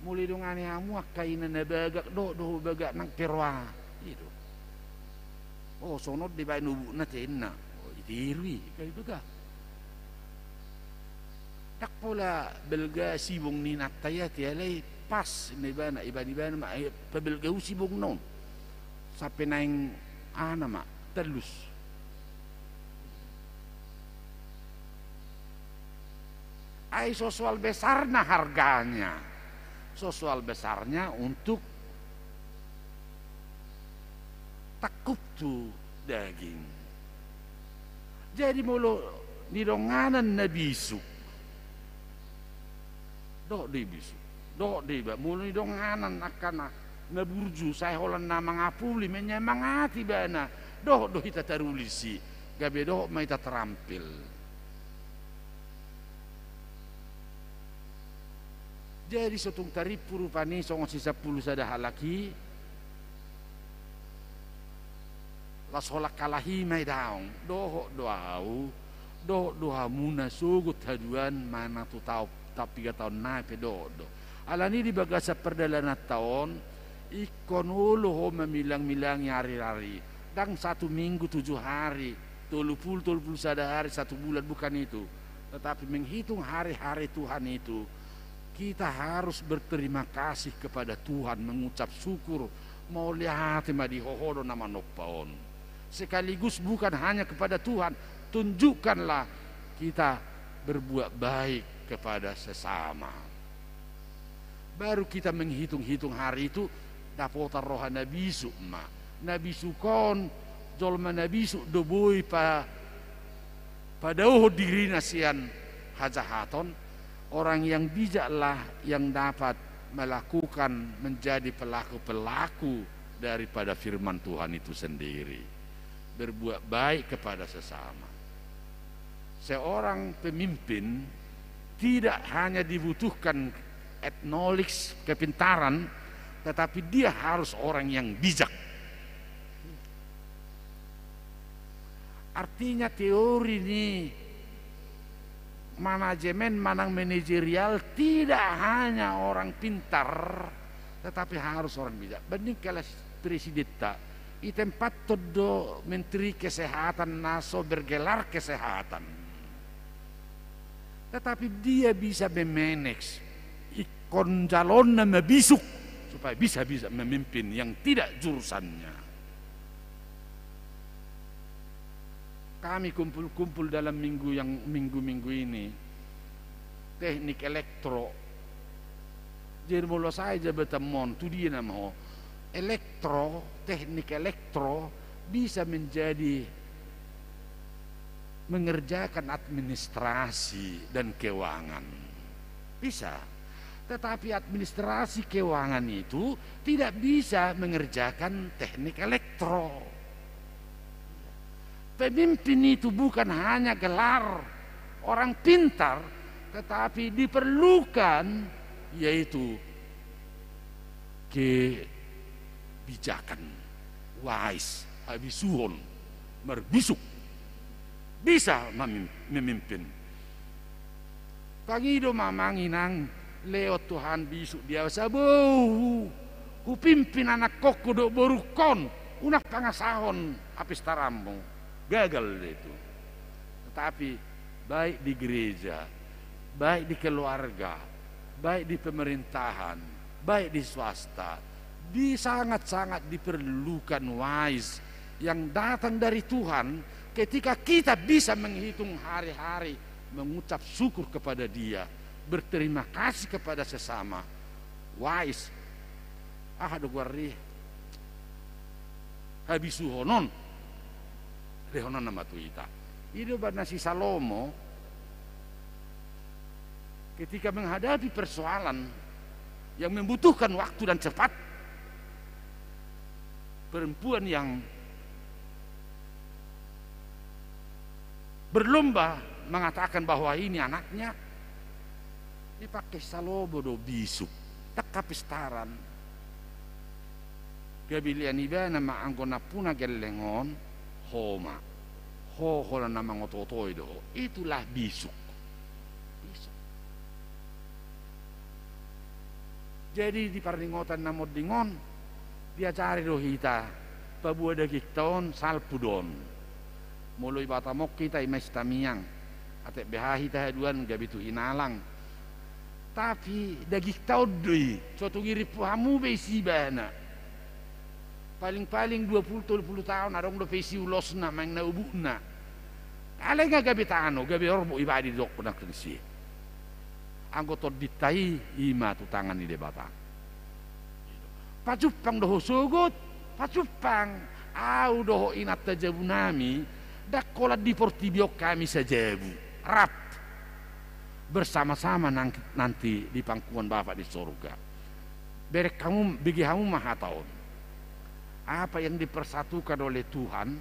Speaker 4: muli dongani kamu kaina na bagak do bagak nang perwa itu. Oh sonot di bayi nubu na tenna, oh itirwi kali bega. Tak pola belga sibong ni nataya tialay pas iban ma pabelga sibong non. Sampai naing ma telus. Ay soal besarnya harganya, soal besarnya untuk takut tu daging. Jadi mulu nidonganan na bisuk. Dok di bisuk. Dok di ba mulu nidonganan akan na burju saya holan na mangapuli menyemangati bana. Dok kita tarulisi. Gabe dok mai ta terampil. Jadi sotung taripu rupani songo sisa 10 sada halaki. La solak kalahi mai daong doho doau doha muna sugut haduan mana tu tau tapi 3 tahun nape do alani di bagasa perdalangan tahun ikon ulu ho memilang-milangi hari-hari dang 1 minggu 7 hari 30 sada hari 1 bulan bukan itu, tetapi menghitung hari-hari Tuhan itu kita harus berterima kasih kepada Tuhan, mengucap syukur mau lihat di hohodo nama nokpaon. Sekaligus bukan hanya kepada Tuhan, tunjukkanlah kita berbuat baik kepada sesama. Baru kita menghitung-hitung hari itu dapotar roha nabi sukma. Nabi sukon jolma nabi suk doboi pada diri nasian hajahaton. Orang yang bijaklah yang dapat melakukan menjadi pelaku-pelaku daripada firman Tuhan itu sendiri. Berbuat baik kepada sesama. Seorang pemimpin tidak hanya dibutuhkan knowledge, kepintaran, tetapi dia harus orang yang bijak. Artinya teori ini manajemen manang manajerial tidak hanya orang pintar, tetapi harus orang bijak. Banding kelas presiden tak i tempat todo menteri kesehatan naso bergelar kesehatan, tetapi dia bisa memanage ikon calon mabisuk supaya bisa memimpin yang tidak jurusannya. Kami kumpul-kumpul dalam minggu-minggu ini teknik elektro. Jadi mula saja bertemu tu dia nama teknik elektro bisa menjadi mengerjakan administrasi dan keuangan. Bisa. Tetapi administrasi keuangan itu tidak bisa mengerjakan teknik elektro. Pemimpin itu bukan hanya gelar orang pintar, tetapi diperlukan yaitu bijakan, wise, abisuhon, merbisuk, bisa memimpin. Pangido mamanginang lewat Tuhan bisuk dia sabu, kupimpin anak koko do borukon, unak pangasahon apis tarambo, gagal itu. Tetapi baik di gereja, baik di keluarga, baik di pemerintahan, baik di swasta, sangat-sangat diperlukan wise yang datang dari Tuhan ketika kita bisa menghitung hari-hari, mengucap syukur kepada Dia, berterima kasih kepada sesama. Wise do guarri habisuhonon lehonon nama tuita. Itu pada si Salomo ketika menghadapi persoalan yang membutuhkan waktu dan cepat, perempuan yang berlomba mengatakan bahwa ini anaknya, dia pakai Salomo do bisuk tak kapestaran gabilian ibana ma anggona puna gelengon homa hohola nama ngototoido, itulah bisuk. Jadi di paringotan namod dingon dia cari rohita pabua dagik taon salpudon mulai batamok kita imestamiang atek behahi tahaduan gabitu inalang tapi dagik taon doi suatu ngirip hamu besi bana paling-paling 20 tahun adong do besi ulosna main na ubuna ale nga gabitano gabi orbo ibadi dok na kensi anggoto ditai ima tu tangan di debata pacupang doho sugut pacupang au doho inat tajabu nami dakola di portibio kami sajabu rap bersama-sama nanti di pangkuan Bapa di surga. Berek kamu bagi kamu maha tahun apa yang dipersatukan oleh Tuhan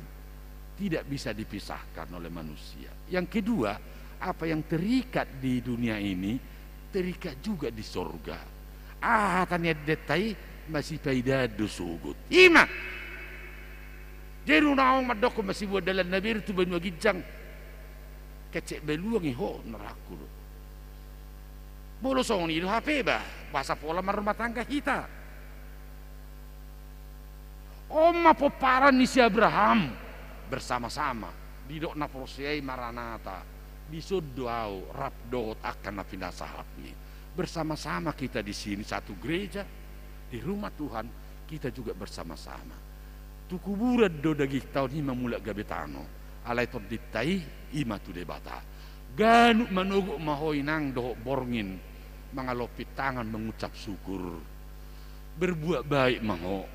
Speaker 4: tidak bisa dipisahkan oleh manusia. Yang kedua, apa yang terikat di dunia ini terikat juga di surga. Tanya detai masih paidado sugut. Ima. Jeru naong madoko masih buat dalam nabir tu banyu gijang. Kecek beluang iho neraku. Bolo song ni HP bah bahasa pola rumah tangga kita. Oma poparan ni si Abraham bersama-sama di dok na prosiai maranata di sudoau rapdot akan napindah sahatni bersama-sama kita di sini satu gereja di rumah Tuhan kita juga bersama-sama tu kuburan do dagik tahun hima mulak gabetano alai ton ditai ima tu debata ganuk manuguk mahoinang do borngin mangalopit tangan mengucap syukur berbuat baik maho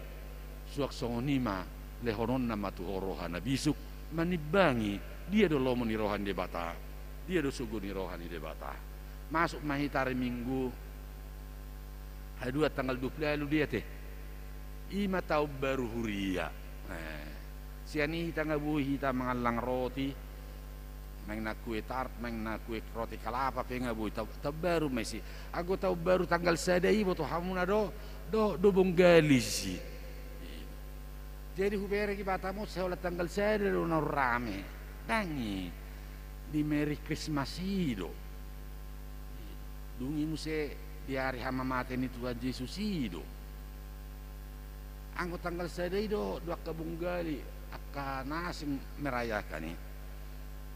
Speaker 4: suak songonima lehonon nama tu orohana bisuk manibangi dia do lomo ni rohan debata dia do sugu ni rohani debata masuk mahitari minggu hadua tanggal 20 lalu dia teh ima tau baru huria siani hita ngabuhi hita mengalang roti mengna kue tart mengna kue roti kalapa penga buhi tau baru mesi aku tau baru tanggal sadai boto hamuna do bonggali si jadi hubere ki batamu seolah tanggal sadai do rame dangi di Merry Christmas ido dungi muse di hari hama mate ni Tuhan Yesus ido anggo tanggal sadai do dua kabunggali akan nasing merayakan ni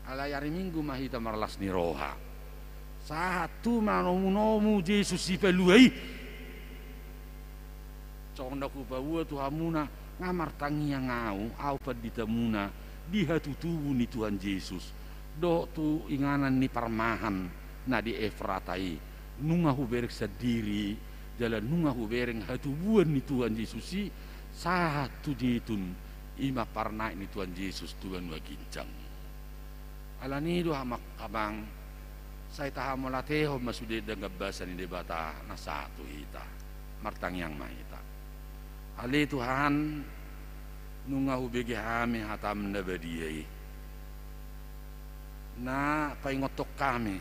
Speaker 4: alai hari minggu mahita marlas ni roha satu manomu Yesus si peluai conda ku bawa tu hamuna ngamar tangi yang au paditamuna di hatu tubuh ni Tuhan Yesus do tu inganan ni parmahan na di Efratai nunga huberek sendiri jalan nunga hubereng hatubuan ni Tuhan Yesus si satu ditun ima parna ni Tuhan Yesus Tuhan wagincang alani do hamak abang saya tahamu lateho masude dagabasan ni debata na satu hita martang yang mahita ali Tuhan nunga hubege hame hatam na badiyai na paingotok kami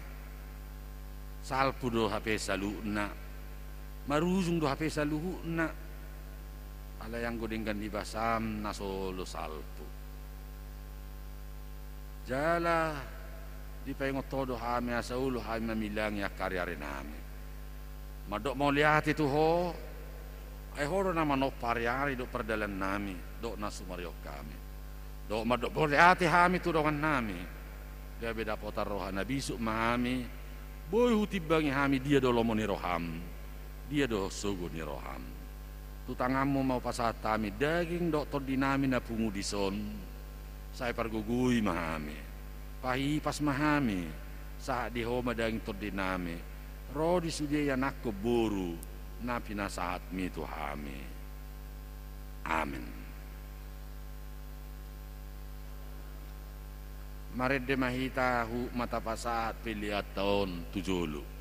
Speaker 4: salpu do HP salu na maruzung do HP salu na ala yang godingkan di basam nasolo salpu. Jala di pengotodo hami asaulu hami mamilang ya karya renami. Madok mau lihat itu ho, ay horo nama no pariari do perdalan nami, do nasumario kami. Do madok boleh hati hami tu dongan nami. Dia beda potar rohana bisuk mahami, boy hutibangi hami dia do lomoni roham, dia do sogo ni roham. Tu tangamu mau pasatami daging do tordinami na pungu dison. Saya pargugui mahami, pahi pas mahami, saat di homa daging tordinami. Rodi sudia nak boru na pinasaat mi tu hami. Amin. Mared de mahita hu mata pasaat pilihat tahun 70.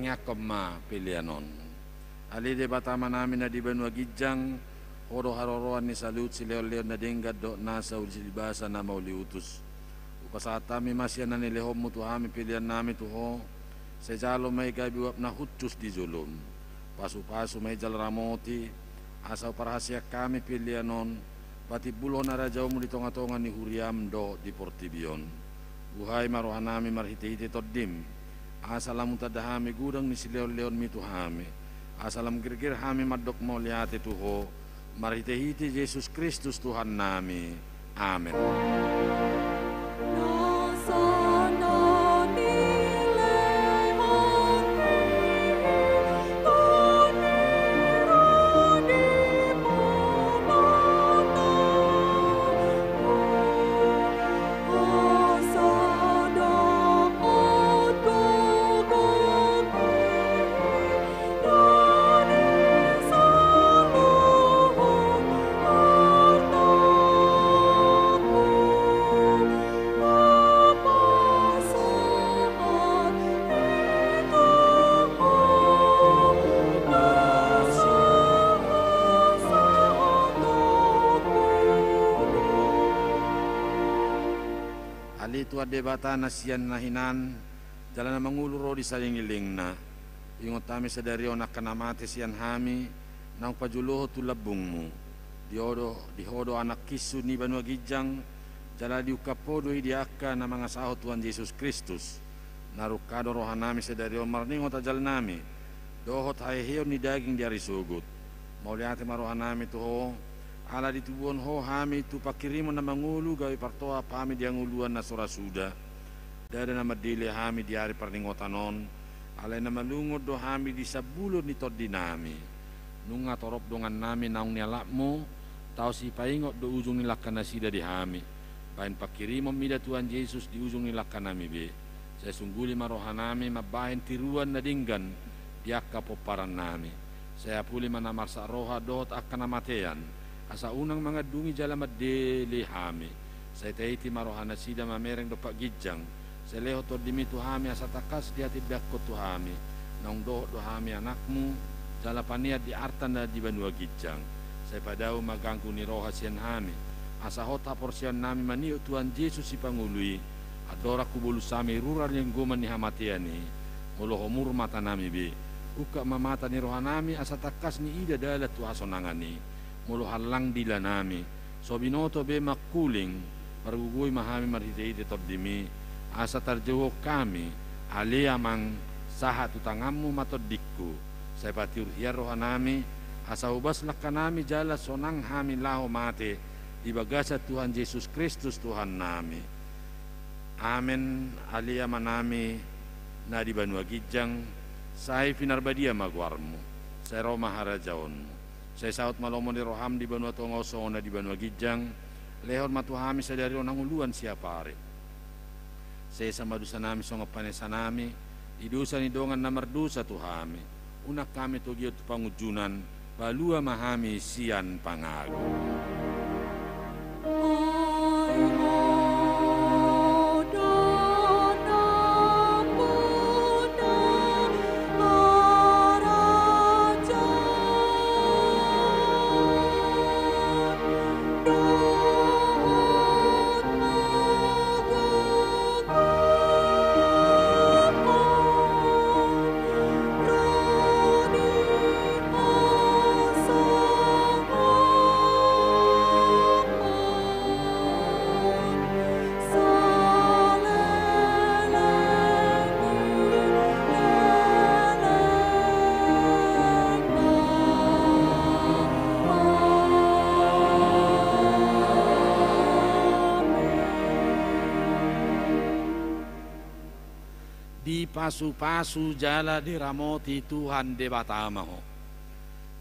Speaker 4: pangyakkom ma pilianon. Ali de batama namin na di Banua Gijang, horo haroroan ni salut si Leo na denggad do nasa uli silibasa na mauliutus. Upasatami masya na nilehom mo tuhami pilihan namin tuho, sa jalo may gabiwap na hutus di zulum. Pasu-pasu may jal ramoti, asaw parahasya kami pilihanon, pati bulo na rajaw mo di tonga-tonga ni Huriam do di Portibion. Buhay marohan namin marhiti-hiti toddim, asalam tadahami gudang ni si Leon mituhami, asalam girgir hami madok mo liate tuho, marhiti-hiti Yesus Kristus Tuhan nami. Amen. Tua debata nasian nahinan jalan na manguluro di salingiling na ingot tami sa dario nakanamate sian hami nang pajuluho tu labung mo dihodo anak kisu ni Banua Gijang jala diukapodo idiaka na mga saho Tuhan Yesus Kristus narukado rohan nami sa dario marningot ajal nami dohot haiheo ni daging diari sugut mauliate marohan nami tuho ala ditubuan ho hami tu pakirimo na mangulu gawi partoa pami dianguluan na sorasuda dada na madili hami diari parningotanon alay na malungod do hami di sabulod ni toddi nami nunga torop dongan nami naung nialak mo tau si paingot do ujung nilakkan na sida di hami bahin pakirimo mida Tuhan Yesus di ujung nilakkan nami be saya sungguli marohan nami mabahin tiruan na dinggan diakka poparan nami saya puli manamarsa roha dohot akan namatean asa unang mga dungi jala madeli hami sa itaiti marohana sida mamereng do Gijang sa leho to dimi tu hami asa takas di hati dakko tu hami naung do hami anakmu jala paniat di artan na di Banua Gijang sa padao maganggu ni roha sian hami asa hota porsian nami maniyo Tuhan Yesus si pangului adora kubulu sami rurar yang goman ni hamatiani moloho murmata nami be uka mamata ni roha nami asa takas ni ida dala tu asonangani mulu halang dila nami so binoto be makuling margugoy mahami marhiti-hiti tordimi asa tarjewo kami alia mang saha tutangamu matodikku sa patiur hiya roha nami asa ubas lakanami jala sonang hami laho mate di bagasa Tuhan Yesus Kristus Tuhan nami. Amen. Alia manami na di Banua Gijang sai finarbadia magwarmu sa Roma harajaonmu saya saut malomon di roham di Banua Tongoso na di Banua Gijang lehon matuhami sa dari onang uluan siapare saya sama dusa nami songa panesa nami idusa ni dongan na mardusa tuhami unak kami tugio tu pangujunan balua mahami sian pangagu pasu-pasu jala diramoti Tuhan debatama ho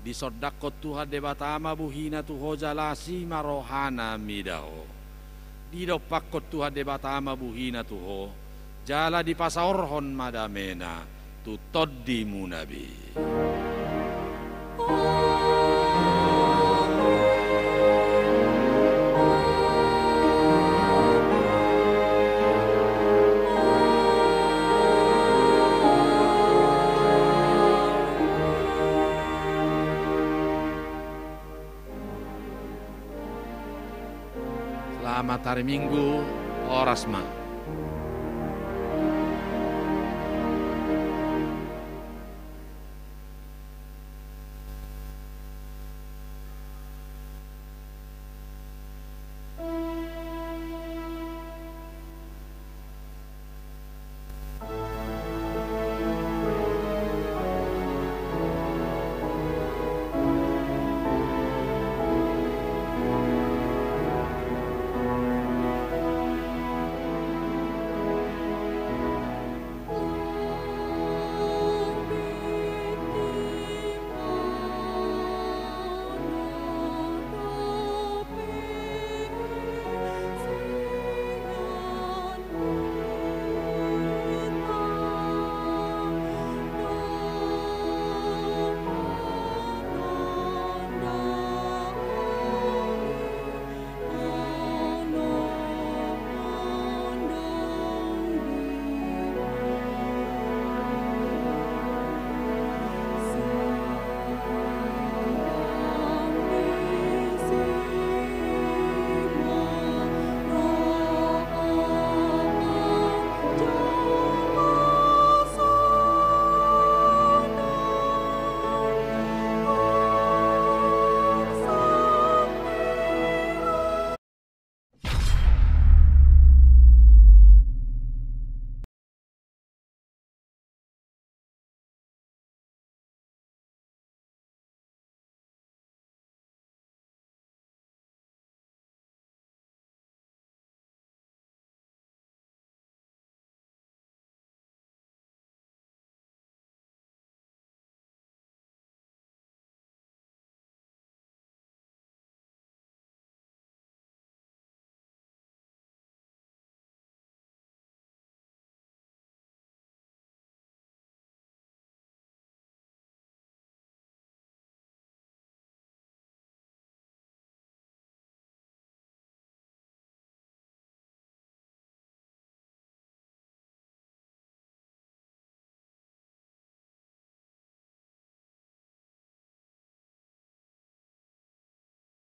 Speaker 4: di sordakot Tuhan debatama buhina tuho jala si marohana midaho di dopakot Tuhan debatama buhina tuho jala di pasaorhon madamena tu toddi munabi matahari minggu, orasma.